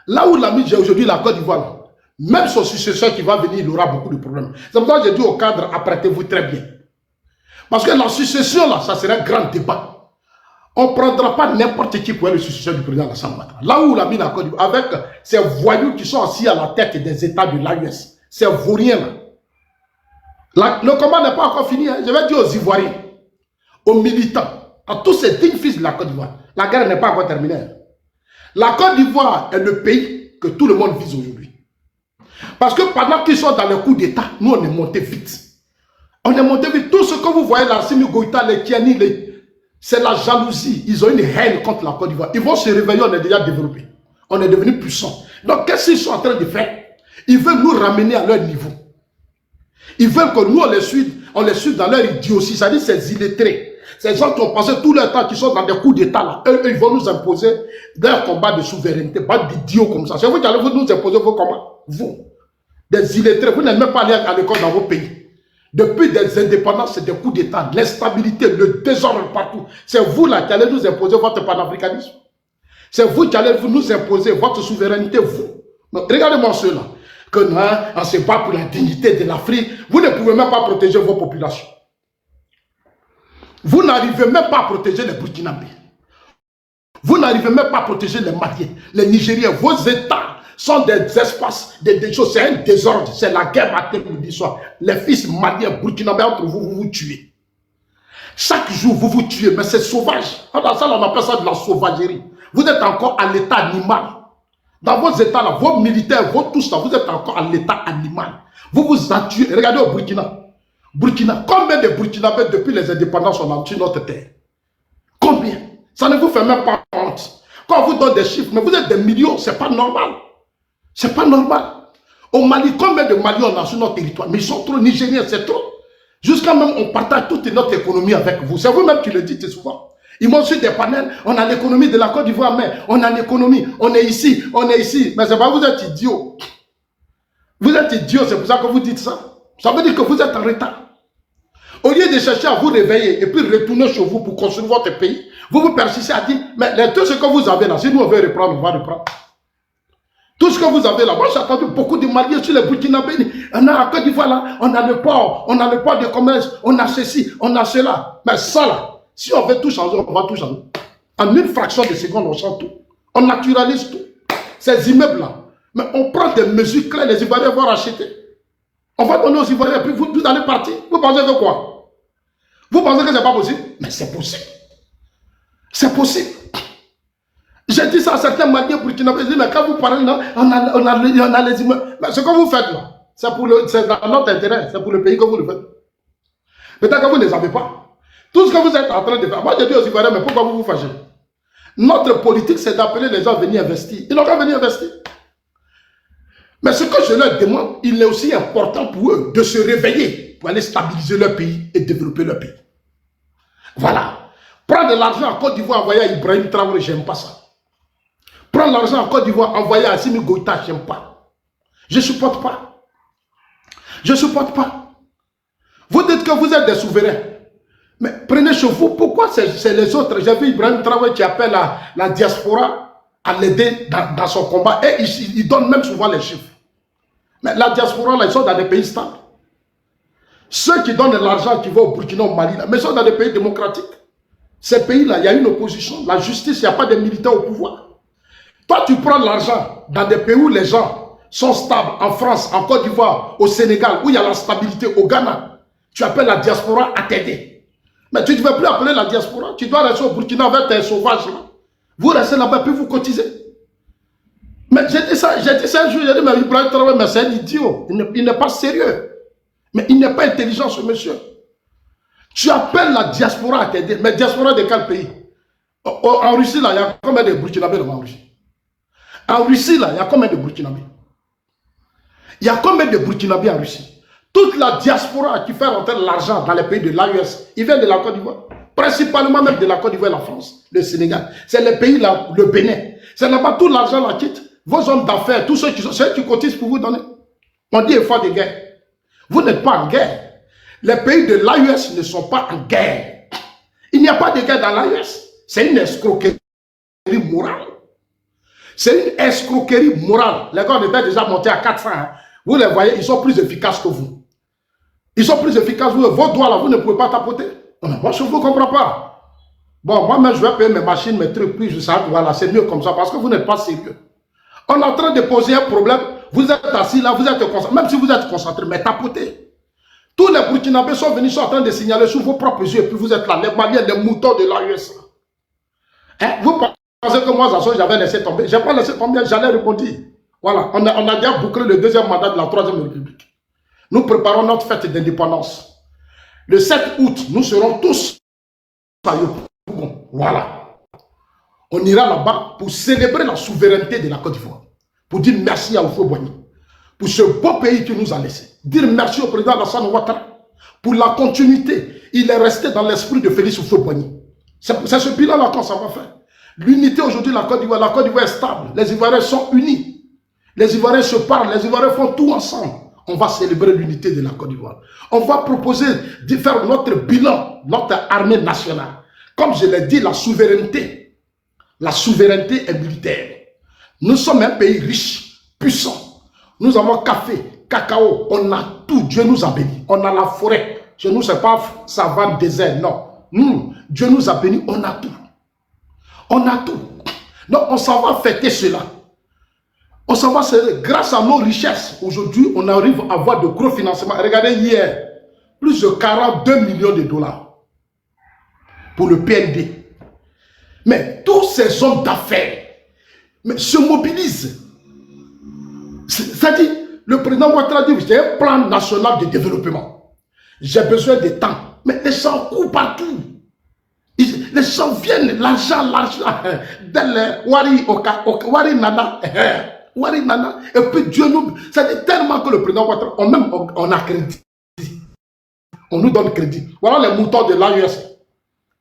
là où l'ami j'ai aujourd'hui la Côte d'Ivoire, même son successeur qui va venir, il aura beaucoup de problèmes. C'est pour ça que j'ai dit au cadre, apprêtez-vous très bien. Parce que la succession, là, ça sera un grand débat. On ne prendra pas n'importe qui pour être le successeur du président Alassane Ouattara. Là où l'ami la Côte d'Ivoire, avec ces voyous qui sont assis à la tête des États de l'AUS, ces vauriens là. Le combat n'est pas encore fini. Hein. Je vais dire aux Ivoiriens, aux militants, à tous ces dignes fils de la Côte d'Ivoire. La guerre n'est pas encore terminée. Hein. La Côte d'Ivoire est le pays que tout le monde vise aujourd'hui. Parce que pendant qu'ils sont dans le coup d'État, nous on est monté vite. On est monté vite. Tout ce que vous voyez là, Assimi Goïta, les Tiani, c'est la jalousie. Ils ont une haine contre la Côte d'Ivoire. Ils vont se réveiller, on est déjà développé. On est devenu puissant. Donc qu'est-ce qu'ils sont en train de faire? Ils veulent nous ramener à leur niveau. Ils veulent que nous, on les suive dans leur idiotie, c'est-à-dire ces illettrés. Ces gens qui ont passé tout leur temps, qui sont dans des coups d'État, là, eux, ils vont nous imposer leur combat de souveraineté, pas d'idiots comme ça. C'est vous qui allez nous imposer vos combats. Vous, des illettrés, vous n'êtes même pas allé à l'école dans vos pays. Depuis des indépendances, c'est des coups d'État, l'instabilité, le désordre partout. C'est vous là qui allez nous imposer votre panafricanisme. C'est vous qui allez nous imposer votre souveraineté, vous. Regardez-moi ceux-là. Que non, on ne se bat pour la dignité de l'Afrique. Vous ne pouvez même pas protéger vos populations. Vous n'arrivez même pas à protéger les Burkinabés. Vous n'arrivez même pas à protéger les Maliens, les Nigériens. Vos États sont des espaces, des choses. C'est un désordre. C'est la guerre matin, midi, soir. Les fils maliens, burkinabés, entre vous, vous vous tuez. Chaque jour, vous vous tuez. Mais c'est sauvage. Dans ça, on appelle ça de la sauvagerie. Vous êtes encore à l'état animal. Dans vos états là, vos militaires, vos tous là, vous êtes encore à l'état animal. Vous vous en tuez. Regardez au Burkina. Burkina, combien de Burkinabés depuis les indépendances on a tué notre terre? Combien? Ça ne vous fait même pas honte. Quand on vous donne des chiffres, mais vous êtes des millions, c'est pas normal. C'est pas normal. Au Mali, combien de Maliens on a sur notre territoire? Mais ils sont trop Nigériens, c'est trop. Jusqu'à même, on partage toute notre économie avec vous. C'est vous-même qui le dites souvent. Ils m'ont sur des panels, on a l'économie de la Côte d'Ivoire, mais on a l'économie, on est ici, on est ici. Mais c'est pas, vous êtes idiots. Vous êtes idiots, c'est pour ça que vous dites ça. Ça veut dire que vous êtes en retard. Au lieu de chercher à vous réveiller et puis retourner chez vous pour construire votre pays, vous persistez à dire, mais tout ce que vous avez là, si nous on veut reprendre, on va reprendre. Tout ce que vous avez là, moi j'ai entendu beaucoup de Maliens sur les Burkinabés. On a à Côte d'Ivoire là, on a le port de commerce, on a ceci, on a cela. Mais ça là, si on veut tout changer, on va tout changer. En une fraction de seconde, on change tout. On naturalise tout. Ces immeubles là, mais on prend des mesures claires, les Ivoiriens vont racheter. On va donner aux Ivoiriens, puis vous allez partir. Vous pensez que quoi? Vous pensez que ce n'est pas possible? Mais c'est possible. C'est possible. J'ai dit ça à certains Maliens burkinabés, mais quand vous parlez là, on a les immeubles. Mais ce que vous faites là, c'est dans notre intérêt, c'est pour le pays que vous le faites. Peut-être que vous ne les avez pas. Tout ce que vous êtes en train de faire, moi je dis aux Ivoiriens, mais pourquoi vous vous fâchez? Notre politique, c'est d'appeler les gens à venir investir. Ils n'ont qu'à venir investir. Mais ce que je leur demande, il est aussi important pour eux de se réveiller pour aller stabiliser leur pays et développer leur pays. Voilà. Prendre de l'argent en Côte d'Ivoire, envoyer à Ibrahim Traoré, j'aime pas ça. Prendre l'argent en Côte d'Ivoire, envoyer à Assimi Goïta, j'aime pas. Je ne supporte pas. Je ne supporte pas. Vous dites que vous êtes des souverains. Mais prenez chez vous, pourquoi c'est les autres? J'ai vu Ibrahim Traoré qui appelle la diaspora à l'aider dans son combat. Et il donne même souvent les chiffres. Mais la diaspora, là, ils sont dans des pays stables. Ceux qui donnent de l'argent qui vont au Burkina, au Mali, là, mais ils sont dans des pays démocratiques. Ces pays-là, il y a une opposition. La justice, il n'y a pas de militaires au pouvoir. Toi, tu prends l'argent dans des pays où les gens sont stables, en France, en Côte d'Ivoire, au Sénégal, où il y a la stabilité, au Ghana. Tu appelles la diaspora à t'aider. Mais tu ne veux plus appeler la diaspora. Tu dois rester au Burkina avec tes sauvages. Là. Vous restez là-bas, puis vous cotisez. Mais j'ai dit ça un jour, j'ai dit, mais Ibrahim Traoré, mais c'est un idiot. Il n'est pas sérieux. Mais il n'est pas intelligent, ce monsieur. Tu appelles la diaspora à t'aider. Mais diaspora de quel pays? En Russie, là, il y a combien de Burkinabés en Russie? En Russie, là, il y a combien de Burkinabés? Il y a combien de Burkinabés en Russie? Toute la diaspora qui fait rentrer l'argent dans les pays de l'AES, ils viennent de la Côte d'Ivoire. Principalement même de la Côte d'Ivoire, la France, le Sénégal. C'est les pays là, le Bénin. C'est là-bas tout l'argent là quitte. Vos hommes d'affaires, tous ceux qui cotisent pour vous donner. On dit effort de guerre. Vous n'êtes pas en guerre. Les pays de l'AES ne sont pas en guerre. Il n'y a pas de guerre dans l'AES. C'est une escroquerie morale. C'est une escroquerie morale. Les gars étaient déjà montés à 400. Hein. Vous les voyez, ils sont plus efficaces que vous. Ils sont plus efficaces que vous. Vos doigts là, vous ne pouvez pas tapoter. Non, moi, je ne vous comprends pas. Bon, moi-même, je vais payer mes machines, mes trucs, puis je sais, voilà, c'est mieux comme ça, parce que vous n'êtes pas sérieux. On est en train de poser un problème. Vous êtes assis là, vous êtes concentré. Même si vous êtes concentré, mais tapotez. Tous les Burkinabés sont venus, sont en train de signaler sur vos propres yeux, et puis vous êtes là, les Maliens, les moutons de l'AES. Hein? Vous pensez que moi, j'avais laissé tomber. Je n'ai pas laissé tomber, j'allais répondre. Voilà, on a déjà bouclé le deuxième mandat de la Troisième République. Nous préparons notre fête d'indépendance. Le 7 août, nous serons tous à Yopougon. Voilà. On ira là-bas pour célébrer la souveraineté de la Côte d'Ivoire. Pour dire merci à Houphouët-Boigny. Pour ce beau pays qu'il nous a laissé. Dire merci au président Alassane Ouattara. Pour la continuité. Il est resté dans l'esprit de Félix Houphouët-Boigny. C'est ce bilan-là qu'on s'en va faire. L'unité aujourd'hui, la Côte d'Ivoire est stable. Les Ivoiriens sont unis. Les Ivoiriens se parlent. Les Ivoiriens font tout ensemble. On va célébrer l'unité de la Côte d'Ivoire. On va proposer de faire notre bilan, notre armée nationale. Comme je l'ai dit, la souveraineté est militaire. Nous sommes un pays riche, puissant. Nous avons café, cacao, on a tout. Dieu nous a bénis. On a la forêt. Chez nous, ce n'est pas savane, désert, non. Nous, Dieu nous a bénis, on a tout. On a tout. Donc, on s'en va fêter cela. On s'en va, grâce à nos richesses. Aujourd'hui, on arrive à avoir de gros financements. Regardez hier, plus de 42 millions de dollars pour le PND. Mais tous ces hommes d'affaires se mobilisent. C'est-à-dire, le président Ouattara dit, j'ai un plan national de développement. J'ai besoin de temps. Mais les gens courent partout. Les gens viennent, l'argent, Wari Nana. Wari Nana, et puis Dieu nous... Ça dit tellement que le président Ouattara, on a crédit. On nous donne crédit. Voilà les moutons de l'AES.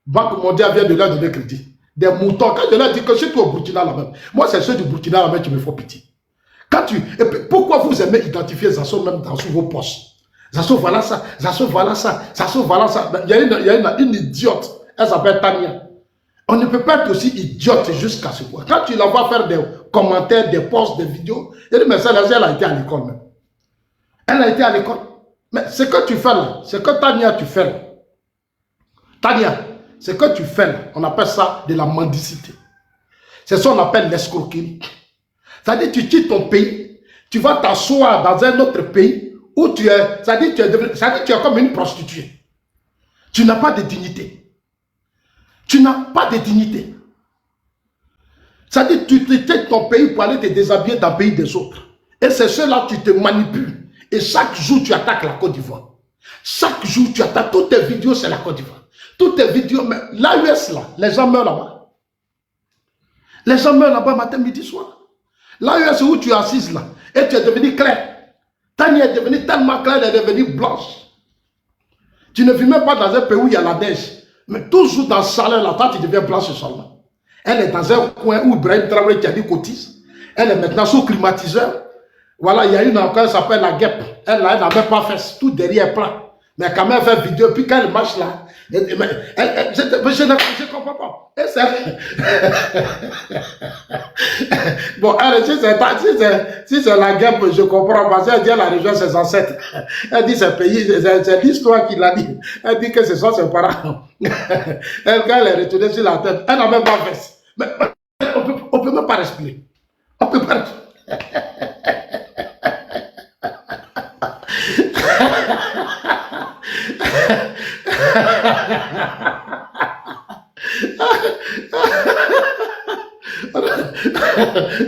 Banque mondiale vient de leur donner crédit. Des moutons. Quand je leur dis que je suis au Burkina là-même, moi c'est ceux du Burkina là-même qui me font pitié. Et puis, pourquoi vous aimez identifier Zasso même dans vos poches? Zasso voilà ça, Zasso voilà ça, Zasso voilà ça. Il y a une idiote, elle s'appelle Tania. On ne peut pas être aussi idiote jusqu'à ce point. Quand tu la vois faire des commentaires, des posts, des vidéos, elle dit, mais ça, elle a été à l'école même. Elle a été à l'école. Mais ce que tu fais là, ce que Tania tu fais là, Tania, ce que tu fais là, on appelle ça de la mendicité. C'est ça qu'on appelle l'escroquerie. C'est-à-dire tu quittes ton pays, tu vas t'asseoir dans un autre pays où tu es, c'est-à-dire tu es comme une prostituée. Tu n'as pas de dignité. Tu n'as pas de dignité. C'est-à-dire tu quittes ton pays pour aller te déshabiller dans le pays des autres. Et c'est cela qui te manipule. Et chaque jour tu attaques la Côte d'Ivoire. Chaque jour tu attaques. Toutes tes vidéos c'est la Côte d'Ivoire. Toutes tes vidéos, mais l'AES là, les gens meurent là-bas. Les gens meurent là-bas matin, midi, soir. L'AES où tu es assise là, et tu es devenu clair. Tania est devenue tellement claire, elle est devenue blanche. Tu ne vis même pas dans un pays où il y a la neige. Mais toujours dans ce salaire là, toi tu deviens blanche seulement. Elle est dans un coin où Ibrahim Traoré qui a dit cotise. Elle est maintenant sous climatiseur. Voilà, il y a une encore, elle s'appelle la guêpe. Elle n'a même pas fait tout derrière plat. Mais quand même, elle fait vidéo, puis quand elle marche là, je ne comprends pas. Et bon, elle, si c'est la guêpe, je comprends, parce qu'elle dit qu'elle a rejoint ses ancêtres. Elle dit c'est pays, c'est l'histoire qui l'a dit. Elle dit que ce sont ses parents. Elle, quand elle est retournée sur la tête, elle n'a même pas fait. Mais on ne peut même pas respirer. On ne peut pas respirer.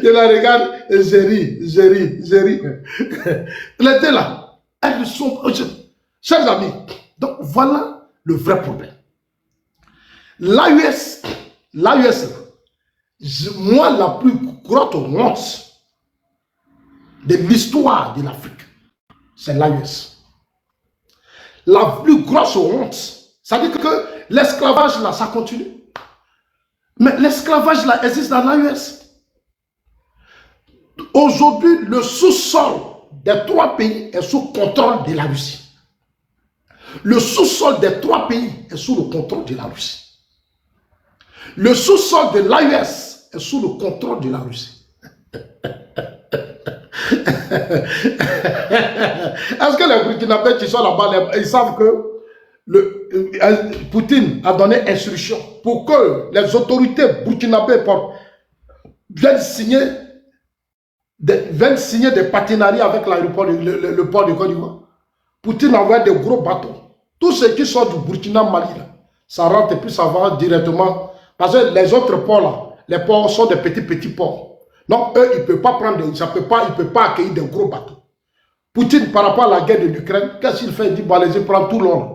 Je la regarde et je ris. Les deux là, elles sont... Chers amis, donc voilà le vrai problème. L'AES, moi la plus grosse honte de l'histoire de l'Afrique, c'est l'AES. La plus grosse honte, ça veut dire que l'esclavage là, ça continue. Mais l'esclavage là existe dans l'AES. Aujourd'hui, le sous-sol des 3 pays est sous contrôle de la Russie. Le sous-sol des 3 pays est sous le contrôle de la Russie. Le sous-sol de l'AES est sous le contrôle de la Russie. Est-ce que les Burkinabés qui sont là-bas, ils savent que Poutine a donné instruction pour que les autorités burkinabées viennent signer des partenariats avec l'aéroport, le port de Côte d'Ivoire. Poutine envoie des gros bateaux. Tous ceux qui sont du Burkina Mali, là, ça rentre et puis ça va directement. Parce que les autres ports, là, les ports sont des petits ports. Donc, eux, ils ne peuvent pas prendre, ils ne peuvent pas accueillir des gros bateaux. Poutine, par rapport à la guerre de l'Ukraine, qu'est-ce qu'il fait? Il dit, bon, allez-y, prendre tout l'or.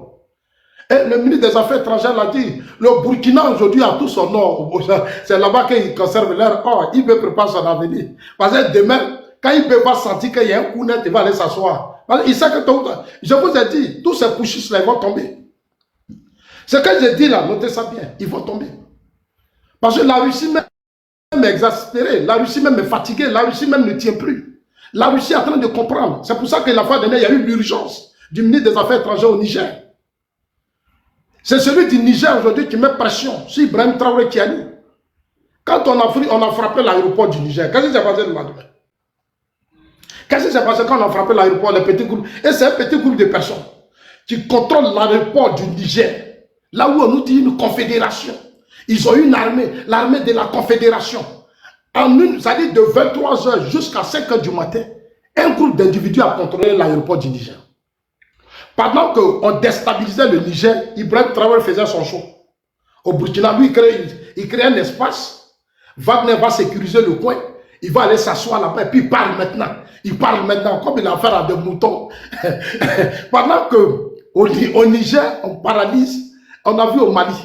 Et le ministre des Affaires étrangères l'a dit, le Burkina aujourd'hui a tout son or. C'est là-bas qu'ils conservent leur or. Il veut préparer son avenir. Parce que demain, quand il peut pas sentir qu'il y a un coup net, il va aller s'asseoir. Il sait que je vous ai dit, tous ces pushistes là, ils vont tomber. Ce que j'ai dit là, notez ça bien, ils vont tomber. Parce que la Russie même est exaspérée, la Russie même est fatiguée, la Russie même ne tient plus. La Russie est en train de comprendre. C'est pour ça que la fois dernière, il y a eu l'urgence du ministre des Affaires étrangères au Niger. C'est celui du Niger aujourd'hui qui met pression sur Ibrahim Traoré Kiani. Quand on a frappé l'aéroport du Niger, qu'est-ce qui s'est passé le lendemain? Qu'est-ce qui s'est passé quand on a frappé l'aéroport, les petits groupes? Et c'est un petit groupe de personnes qui contrôlent l'aéroport du Niger. Là où on nous dit une confédération. Ils ont une armée, l'armée de la confédération. Ça dit de 23 h jusqu'à 5 h du matin, un groupe d'individus a contrôlé l'aéroport du Niger. Pendant qu'on déstabilisait le Niger, Ibrahim Traoré faisait son show. Au Burkina, lui, il crée un espace. Wagner va sécuriser le coin. Il va aller s'asseoir là-bas et puis il parle maintenant. Il parle maintenant comme il a affaire à des moutons. Pendant qu'au Niger, on paralyse, on a vu au Mali.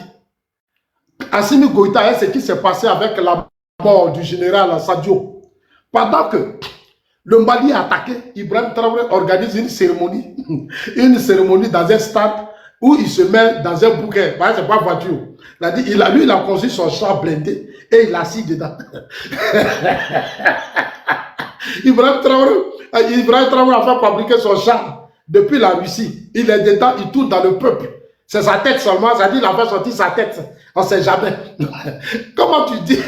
Assimi Goïta, ce qui s'est passé avec la mort du général Sadio. Pendant que le Mali a attaqué, Ibrahim Traoré organise une cérémonie dans un stade où il se met dans un bouquet. Ce n'est pas voiture. Lui, il a construit son char blindé et il assis dedans. Ibrahim Traoré a fait fabriquer son char depuis la Russie. Il est dedans, il tourne dans le peuple. C'est sa tête seulement, ça dit qu'il a fait sortir sa tête. On ne sait jamais. Comment tu dis?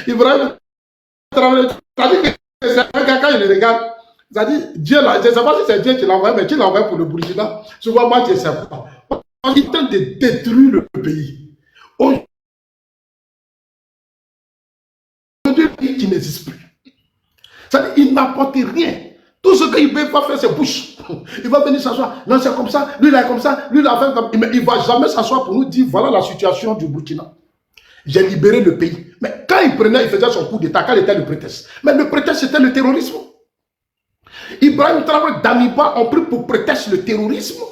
Ibrahim Traoré, ça dit que quand il le regarde, ça dit Dieu là, je ne sais pas si c'est Dieu qui l'a envoyé, mais qui l'a envoyé pour le Burkina. Souvent, moi, je ne sais pas. Il est en train de détruire le pays. Aujourd'hui, le pays qui n'existe plus. Ça dit, il n'apporte rien. Tout ce qu'il peut pas faire, c'est bouche. Il va venir s'asseoir. Non, c'est comme ça. Lui, il est comme ça. Lui, il a fait comme ça. Mais il ne va jamais s'asseoir pour nous dire voilà la situation du Burkina. J'ai libéré le pays. Mais quand il prenait, il faisait son coup d'État. Quel était le prétexte? Mais le prétexte, c'était le terrorisme. Ibrahim Traoré, Damiba ont pris pour prétexte le terrorisme.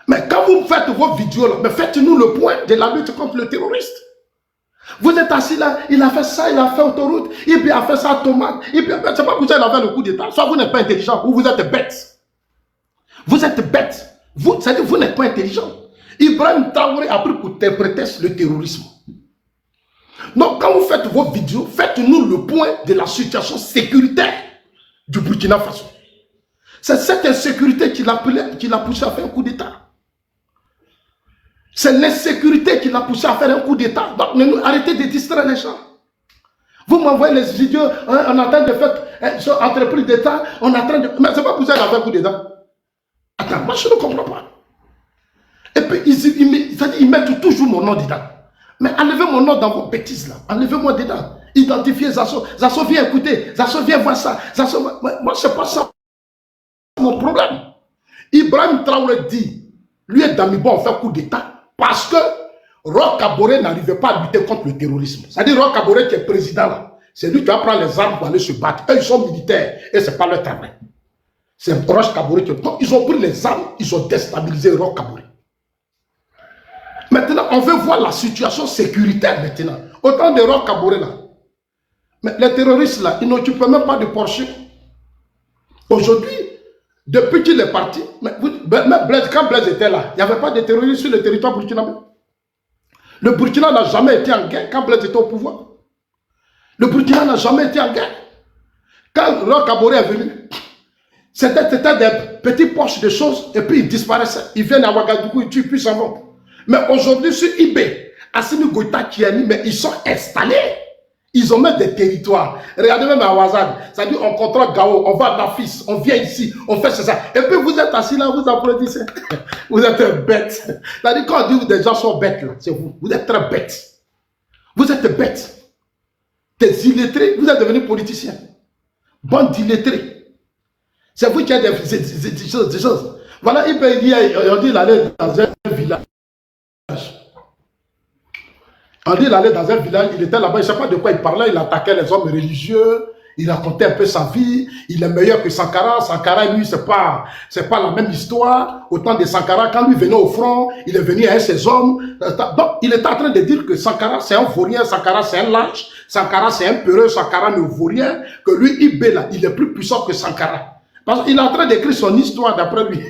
Mais quand vous faites vos vidéos, là, faites-nous le point de la lutte contre le terroriste. Vous êtes assis là, il a fait ça, il a fait autoroute, et puis il a fait ça tomate. C'est pas pour ça qu'il a fait le coup d'État. Soit vous n'êtes pas intelligent, ou vous êtes bête. Vous êtes bête. C'est-à-dire vous n'êtes pas intelligent. Ibrahim Traoré a pris pour prétexte le terrorisme. Donc quand vous faites vos vidéos, faites-nous le point de la situation sécuritaire du Burkina Faso. C'est cette insécurité qui l'a poussé à faire un coup d'État. C'est l'insécurité qui l'a poussé à faire un coup d'État. Donc arrêtez de distraire les gens. Vous m'envoyez les vidéos, hein, on est en train de faire entreprise d'État, on est en train de... Mais c'est pas pour ça qu'il a fait un coup d'État. Attends, moi je ne comprends pas. Et puis ils mettent toujours mon nom dedans. Mais enlevez mon nom dans vos bêtises là. Enlevez-moi dedans. Identifiez Zasso. Zasso vient écouter. Zasso vient voir ça. Zasso, moi c'est pas ça mon problème. Ibrahim Traoré dit, lui et Damiba ont fait coup d'État parce que Roch Kaboré n'arrivait pas à lutter contre le terrorisme. C'est-à-dire Roch Kaboré qui est président là, c'est lui qui va prendre les armes pour aller se battre. Eux, ils sont militaires et c'est pas leur travail. C'est Roch Kaboré qui... Donc, ils ont pris les armes, ils ont déstabilisé Roch Kaboré. Maintenant, on veut voir la situation sécuritaire maintenant. Autant de Roch Kaboré là. Mais les terroristes là, ils n'occupent même pas de Porsche. Aujourd'hui, depuis qu'il est parti, quand Blaise était là, il n'y avait pas de terroristes sur le territoire burkinabé. Le Burkina n'a jamais été en guerre quand Blaise était au pouvoir. Le Burkina n'a jamais été en guerre. Quand Roch Kaboré est venu, c'était des petits poches de choses et puis ils disparaissaient. Ils viennent à Ouagadougou, ils tuent, puis ils s'en vont. Mais aujourd'hui, sur eBay, Assimi Goïta qui a mis, mais ils sont installés. Ils ont même des territoires. Regardez même à Ouazzane. Ça dit, on contrôle Gao, on va à Nafis, on vient ici, on fait ça. Et puis vous êtes assis là, vous applaudissez. Vous êtes bêtes. Ça dit, quand on dit que des gens sont bêtes, là, c'est vous. Vous êtes très bêtes. Vous êtes bêtes. Des illettrés, vous êtes devenus politiciens. Bande d'illettrés. C'est vous qui avez des choses. Voilà, on dit il allait dans un village. On dit il allait dans un village, il était là-bas, il ne sait pas de quoi il parlait, il attaquait les hommes religieux, il racontait un peu sa vie, il est meilleur que Sankara. Sankara, lui, c'est pas la même histoire. Au temps de Sankara, quand lui venait au front, il est venu avec ses hommes. Donc, il est en train de dire que Sankara, c'est un vaurien, Sankara, c'est un lâche, Sankara, c'est un peureux, Sankara ne vaut rien, que lui, Ibé, là, il est plus puissant que Sankara. Parce qu'il est en train d'écrire son histoire d'après lui.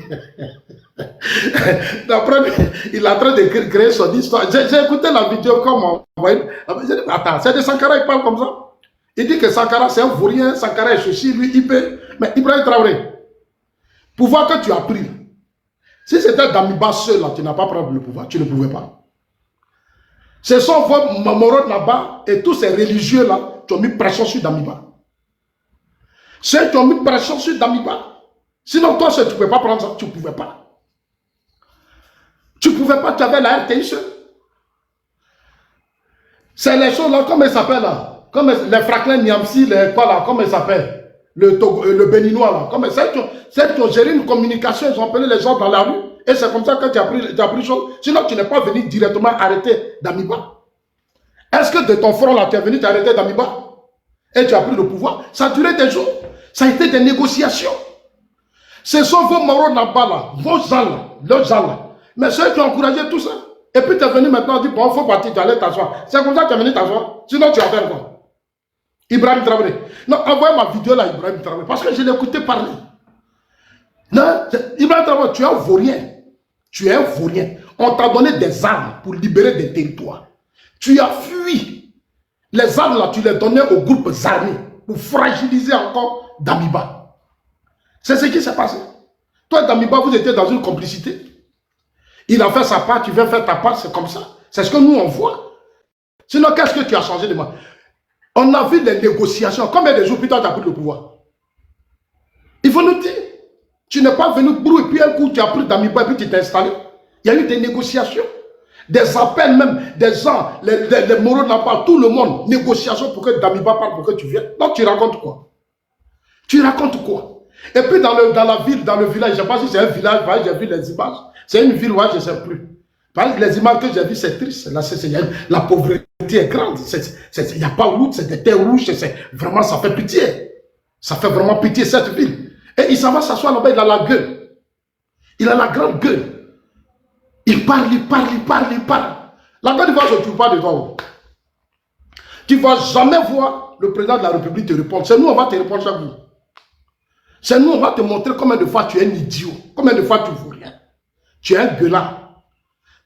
D'après lui, il est en train de créer son histoire. J'ai écouté la vidéo comme on voit. Attends, c'est de Sankara, il parle comme ça. Il dit que Sankara c'est un vaurien, Sankara est ceci, lui, il peut. Mais Ibrahim Traoré, pouvoir que tu as pris, si c'était Damiba seul, là, tu n'as pas pris le pouvoir, tu ne pouvais pas. Ce sont vos Mamoro Naba et tous ces religieux là qui ont mis pression sur Damiba. Ceux qui ont mis pression sur Damiba. Sinon, toi, tu ne pouvais pas prendre ça. Tu ne pouvais pas. Tu ne pouvais pas, tu avais la RTI seul. C'est les choses là, comment ils s'appellent là? Comme les Franklin Niamsi, les quoi là, comment ils s'appellent? Le Béninois là. Comme celles qui ont géré une communication, ils ont appelé les gens dans la rue. Et c'est comme ça que tu as pris chose. Sinon, tu n'es pas venu directement arrêter Damiba. Est-ce que de ton front là, tu es venu t'arrêter Damiba? Et tu as pris le pouvoir? Ça a duré des jours. Ça a été des négociations. Ce sont vos Moro Naba là, vos gens là, leurs gens là. Mais ceux qui ont encouragé tout ça. Et puis tu es venu maintenant dire, bon, il faut partir, tu allais t'asseoir. C'est comme ça que tu es venu t'asseoir. Sinon tu vas faire quoi? Ibrahim Traoré. Non, envoie ma vidéo là, Ibrahim Traoré, parce que je l'ai écouté parler. Non, Ibrahim Traoré, tu es un vaurien. Tu es un vaurien. On t'a donné des armes pour libérer des territoires. Tu as fui. Les armes là, tu les donnais aux groupes armés pour fragiliser encore Damiba. C'est ce qui s'est passé. Toi, Damiba, vous étiez dans une complicité. Il a fait sa part, tu viens faire ta part, c'est comme ça. C'est ce que nous, on voit. Sinon, qu'est-ce que tu as changé de moi? On a vu les négociations. Combien de jours plus tard, tu as pris le pouvoir? Il faut nous dire. Tu n'es pas venu brou et puis un coup, tu as pris Damiba et puis tu t'es installé. Il y a eu des négociations. Des appels même, des gens, les Moro Naba, tout le monde. Négociations pour que Damiba parle, pour que tu viennes. Donc, tu racontes quoi? Tu racontes quoi? Et puis dans la ville, dans le village, je ne sais pas si c'est un village, j'ai vu les images. C'est une ville où je ne sais plus. Les images que j'ai vues, c'est triste. Là, la pauvreté est grande. Il n'y a pas de route, c'est des terres rouges. Vraiment, ça fait pitié. Ça fait vraiment pitié cette ville. Et il s'en va s'asseoir là-bas, il a la gueule. Il a la grande gueule. Il parle. La Côte d'Ivoire ne se trouve pas de toi. Tu ne vas jamais voir le président de la République te répondre. C'est nous, on va te répondre chaque jour. C'est nous, on va te montrer combien de fois tu es un idiot. Combien de fois tu ne vaux rien. Tu es un gueulard.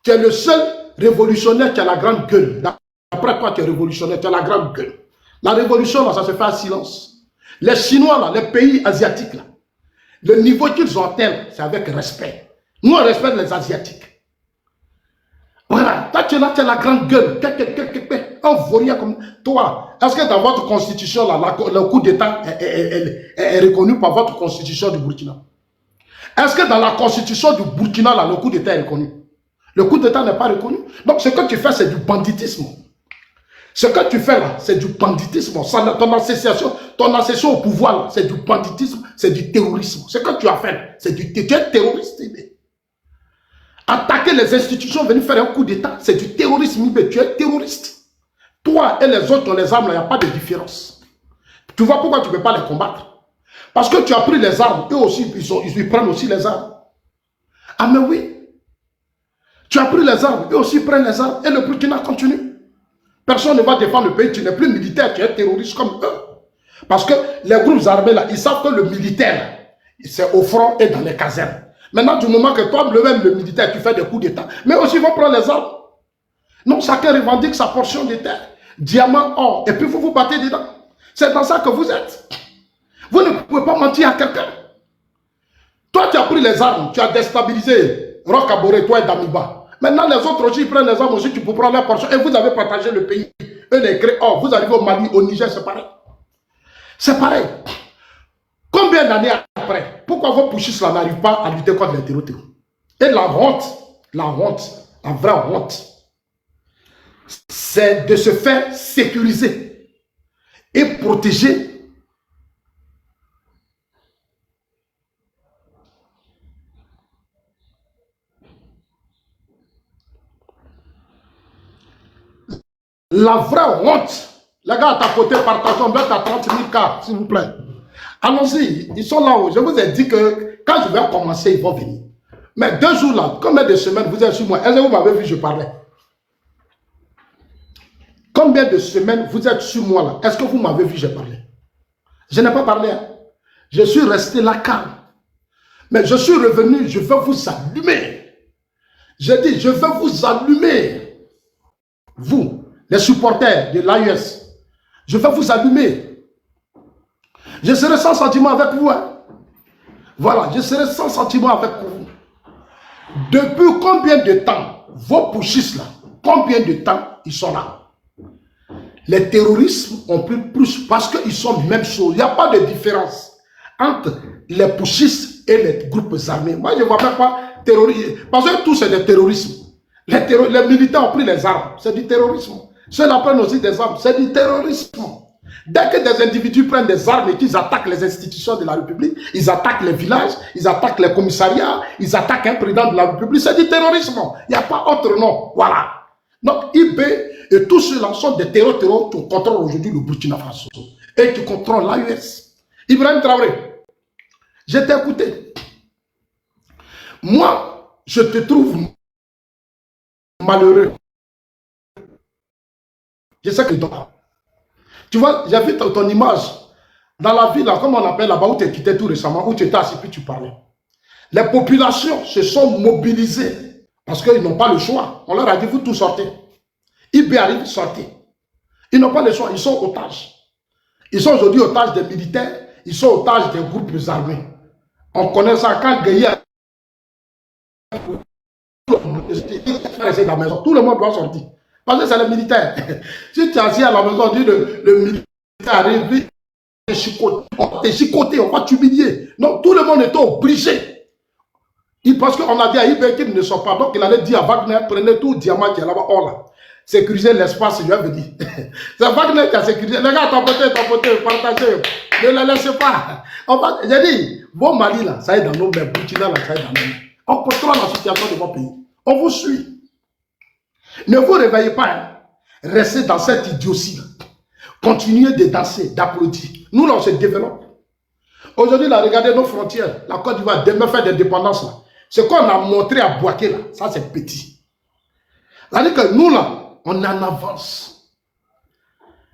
Tu es le seul révolutionnaire qui a la grande gueule. Après toi, tu es révolutionnaire, tu as la grande gueule. La révolution, là, ça se fait en silence. Les Chinois, là, les pays asiatiques, là, le niveau qu'ils ont atteint, c'est avec respect. Nous, on respecte les Asiatiques. Voilà, toi, tu es là, tu as la grande gueule. Un vaurien comme toi. Est-ce que dans votre constitution, là, le coup d'État est reconnu par votre constitution du Burkina? Est-ce que dans la constitution du Burkina, là, le coup d'État est reconnu? Le coup d'État n'est pas reconnu. Donc, ce que tu fais, c'est du banditisme. Ce que tu fais là, c'est du banditisme. Ton association au pouvoir, c'est du banditisme, c'est du terrorisme. Ce que tu as fait, c'est du terrorisme. Attaquer les institutions, venir faire un coup d'État, c'est du terrorisme. Tu es terroriste. Toi et les autres, les armes, il n'y a pas de différence. Tu vois pourquoi tu ne peux pas les combattre? Parce que tu as pris les armes. Eux aussi, ils prennent aussi les armes. Ah mais oui. Tu as pris les armes. Eux aussi prennent les armes. Et le Burkina continue. Personne ne va défendre le pays. Tu n'es plus militaire. Tu es terroriste comme eux. Parce que les groupes armés, là, ils savent que le militaire, c'est au front et dans les casernes. Maintenant, du moment que toi, le militaire, tu fais des coups d'État, mais aussi ils vont prendre les armes. Non, chacun revendique sa portion de terre. Diamant, or. Et puis vous vous battez dedans. C'est dans ça que vous êtes. Vous ne pouvez pas mentir à quelqu'un. Toi, tu as pris les armes. Tu as déstabilisé Roch-Kaboré, toi et Damiba. Maintenant, les autres aussi, ils prennent les armes aussi. Tu peux prendre leur portion. Et vous avez partagé le pays. Eux, les créoles. Vous arrivez au Mali, au Niger, c'est pareil. C'est pareil. Combien d'années après, pourquoi vos pushistes là n'arrivent pas à lutter contre les terroristes? Et la honte, la vraie honte, c'est de se faire sécuriser et protéger la vraie honte. Les gars, à ta côté, partageons, mettre à 30 000 cas, s'il vous plaît. Allons-y, ils sont là-haut. Je vous ai dit que quand je vais commencer, ils vont venir. Mais 2 jours là, combien de semaines vous êtes sur moi? Est-ce que vous m'avez vu, je parlais? Combien de semaines vous êtes sur moi là? Est-ce que vous m'avez vu, je parlais? Je n'ai pas parlé. Hein? Je suis resté là calme. Mais je suis revenu, je vais vous allumer. J'ai dit, je vais vous allumer. Vous, les supporters de l'AES, je vais vous allumer. Je serai sans sentiment avec vous. Hein? Voilà, je serai sans sentiment avec vous. Depuis combien de temps, vos pushistes là, combien de temps ils sont là? Les terroristes ont pris plus parce qu'ils sont même chose. Il n'y a pas de différence entre les pushistes et les groupes armés. Moi, je ne vois même pas terrorisme. Parce que tout c'est des terrorismes. Les militaires ont pris les armes. C'est du terrorisme. Ceux-là prennent aussi des armes. C'est du terrorisme. Dès que des individus prennent des armes et qu'ils attaquent les institutions de la République, ils attaquent les villages, ils attaquent les commissariats, ils attaquent un président de la République, c'est du terrorisme. Il n'y a pas autre nom. Voilà. Donc, IB et tous ceux-là sont des terroristes qui contrôlent aujourd'hui le Burkina Faso et qui contrôlent l'AES. Ibrahim Traoré, je t'ai écouté. Moi, je te trouve malheureux. Je sais que tu vois, j'ai vu ton image dans la ville, là, comme on appelle là-bas, où tu es quitté tout récemment, où tu étais assis puis tu parlais. Les populations se sont mobilisées parce qu'ils n'ont pas le choix. On leur a dit, vous tous sortez. IB arrive, sortez. Ils n'ont pas le choix, ils sont otages. Ils sont aujourd'hui otages des militaires, ils sont otages des groupes armés. On connaît ça quand Gueye rester à la maison, tout le monde doit sortir. Parce que c'est les militaires. Si tu es assis à la maison, on dit le militaire arrive, on t'est chicoté, on va t'humilier. Donc tout le monde est obligé. Parce qu'on a dit à IB qu'il ne sort pas. Donc il allait dire à Wagner, prenez tout le diamant qui est là-bas. Oh là, sécuriser l'espace, je vais vous dire. C'est Wagner qui a sécurisé. Les gars, tapoter, partagez. Ne les laissez pas. J'ai dit, vos Mali là, ça est dans nos mains. Burkina là, ça est dans nos mains. On contrôle la situation de vos pays. On vous suit. Ne vous réveillez pas. Hein. Restez dans cette idiotie. Continuez de danser, d'applaudir. Nous, là, on se développe. Aujourd'hui, là, regardez nos frontières. La Côte d'Ivoire, demain, fait des dépendances. Là. Ce qu'on a montré à Bouaké, là, ça, c'est petit. C'est-à-dire que nous, là, on est en avance.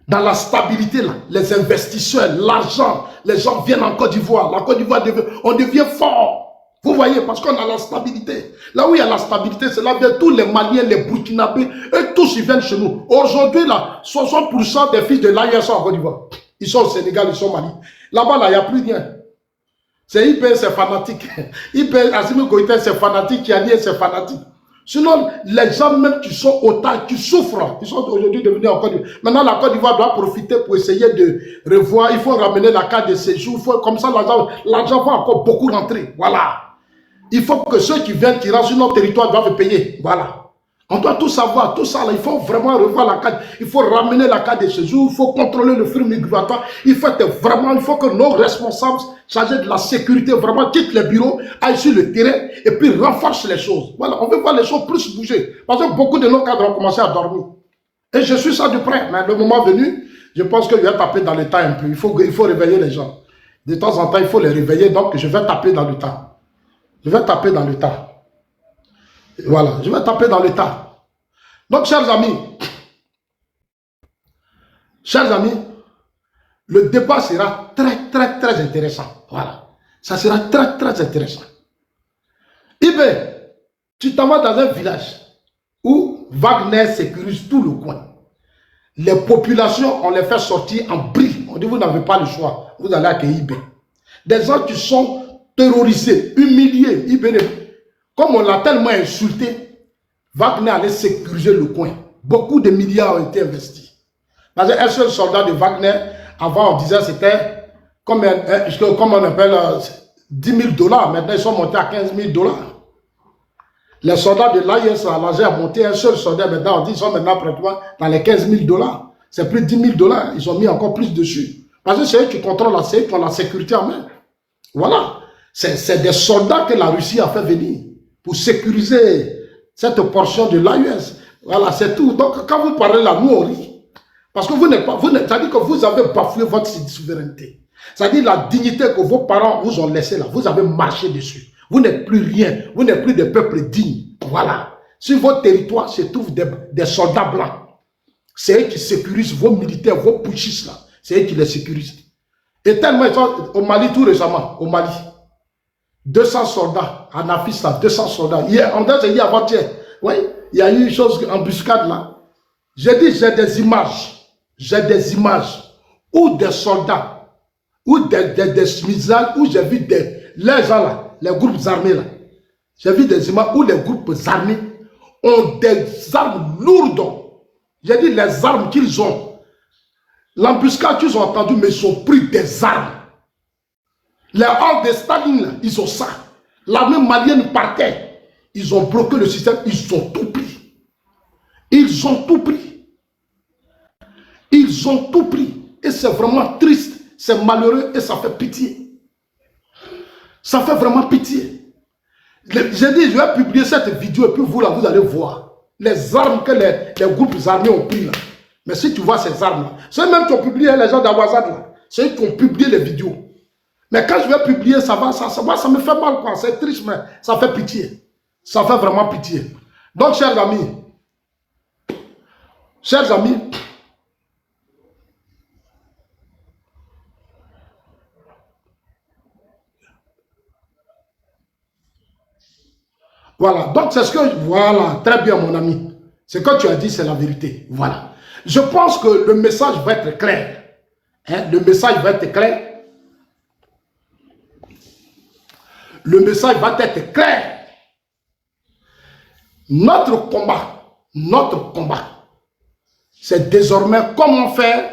Dans la stabilité, là, les investisseurs, l'argent, les gens viennent en Côte d'Ivoire. La Côte d'Ivoire, on devient fort. Vous voyez, parce qu'on a la stabilité. Là où il y a la stabilité, c'est là où tous les Maliens, les Burkinabés, eux tous, ils viennent chez nous. Aujourd'hui, là, 60% des fils de l'AIS sont en Côte d'Ivoire. Ils sont au Sénégal, ils sont au Mali. Là-bas, là, il n'y a plus rien. C'est IPS, c'est fanatique. IPS, Assimi Goïta, c'est fanatique. Kiani, c'est fanatique. Sinon, les gens même qui sont autant, qui souffrent, ils sont aujourd'hui devenus en Côte d'Ivoire. Maintenant, la Côte d'Ivoire doit profiter pour essayer de revoir. Il faut ramener la carte de séjour. Comme ça, l'argent va encore beaucoup rentrer. Voilà. Il faut que ceux qui viennent, qui rentrent sur notre territoire, doivent payer. Voilà. On doit tout savoir, tout ça. Là, il faut vraiment revoir la carte. Il faut ramener la carte de séjour. Il faut contrôler le flux migratoire. Il faut que nos responsables chargés de la sécurité vraiment quittent les bureaux, aillent sur le terrain et puis renforcent les choses. Voilà, on veut voir les choses plus bouger. Parce que beaucoup de nos cadres ont commencé à dormir. Et je suis ça de près. Mais le moment venu, je pense que je vais taper dans le temps un peu. Il faut réveiller les gens. De temps en temps, il faut les réveiller. Donc, je vais taper dans le temps. Je vais taper dans le tas. Voilà, je vais taper dans le tas. Donc, chers amis, le débat sera très, très, très intéressant. Voilà. Ça sera très, très intéressant. Ibé, tu t'en vas dans un village où Wagner sécurise tout le coin. Les populations, on les fait sortir en bris. On dit, vous n'avez pas le choix. Vous allez accueillir Ibé. Des gens qui sont terrorisé, humilié, comme on l'a tellement insulté, Wagner allait sécuriser le coin. Beaucoup de milliards ont été investis. Parce qu'un seul soldat de Wagner, avant on disait c'était comme on appelle 10 000 $. Maintenant ils sont montés à 15 000 $. Les soldats de l'AIS, l'AG a monté un seul soldat, maintenant on dit ils sont maintenant pratiquement dans les 15 000 $. C'est plus de 10 000 $. Ils ont mis encore plus dessus. Parce que c'est eux qui contrôlent la sécurité en main. Voilà. C'est des soldats que la Russie a fait venir pour sécuriser cette portion de l'AES. Voilà, c'est tout. Donc, quand vous parlez là, nous on rit. Parce que ça dit que vous avez bafoué votre souveraineté. Ça dit la dignité que vos parents vous ont laissée là. Vous avez marché dessus. Vous n'êtes plus rien. Vous n'êtes plus des peuples dignes. Voilà. Sur votre territoire se trouvent des soldats blancs. C'est eux qui sécurisent vos militaires, vos putschistes là. C'est eux qui les sécurisent. Et tellement ils sont au Mali tout récemment, au Mali. 200 soldats, en Afis là, 200 soldats. Hier, on a dit avant-hier, oui, il y a eu une chose, embuscade là. J'ai dit, j'ai des images où des soldats, où des smisages, où j'ai vu les gens là, les groupes armés là. J'ai vu des images où les groupes armés ont des armes lourdes. J'ai dit, les armes qu'ils ont, l'embuscade qu'ils ont entendu, mais ils ont pris des armes. Les hordes de Staline, là, ils ont ça. L'armée malienne partait. Ils ont bloqué le système. Ils ont tout pris. Ils ont tout pris. Ils ont tout pris. Et c'est vraiment triste. C'est malheureux et ça fait pitié. Ça fait vraiment pitié. J'ai dit, je vais publier cette vidéo et puis vous, là, vous allez voir les armes que les groupes armés ont pris là. Mais si tu vois ces armes-là, c'est même qui ont publié les gens d'Awazad là. C'est eux qui ont publié les vidéos. Mais quand je vais publier, ça me fait mal, quoi. C'est triste, mais ça fait pitié. Ça fait vraiment pitié. Donc, chers amis, voilà. Donc, c'est ce que, voilà, très bien, mon ami. Ce que tu as dit, c'est la vérité. Voilà. Je pense que le message va être clair. Hein? Le message va être clair. Le message va être clair. Notre combat, c'est désormais comment faire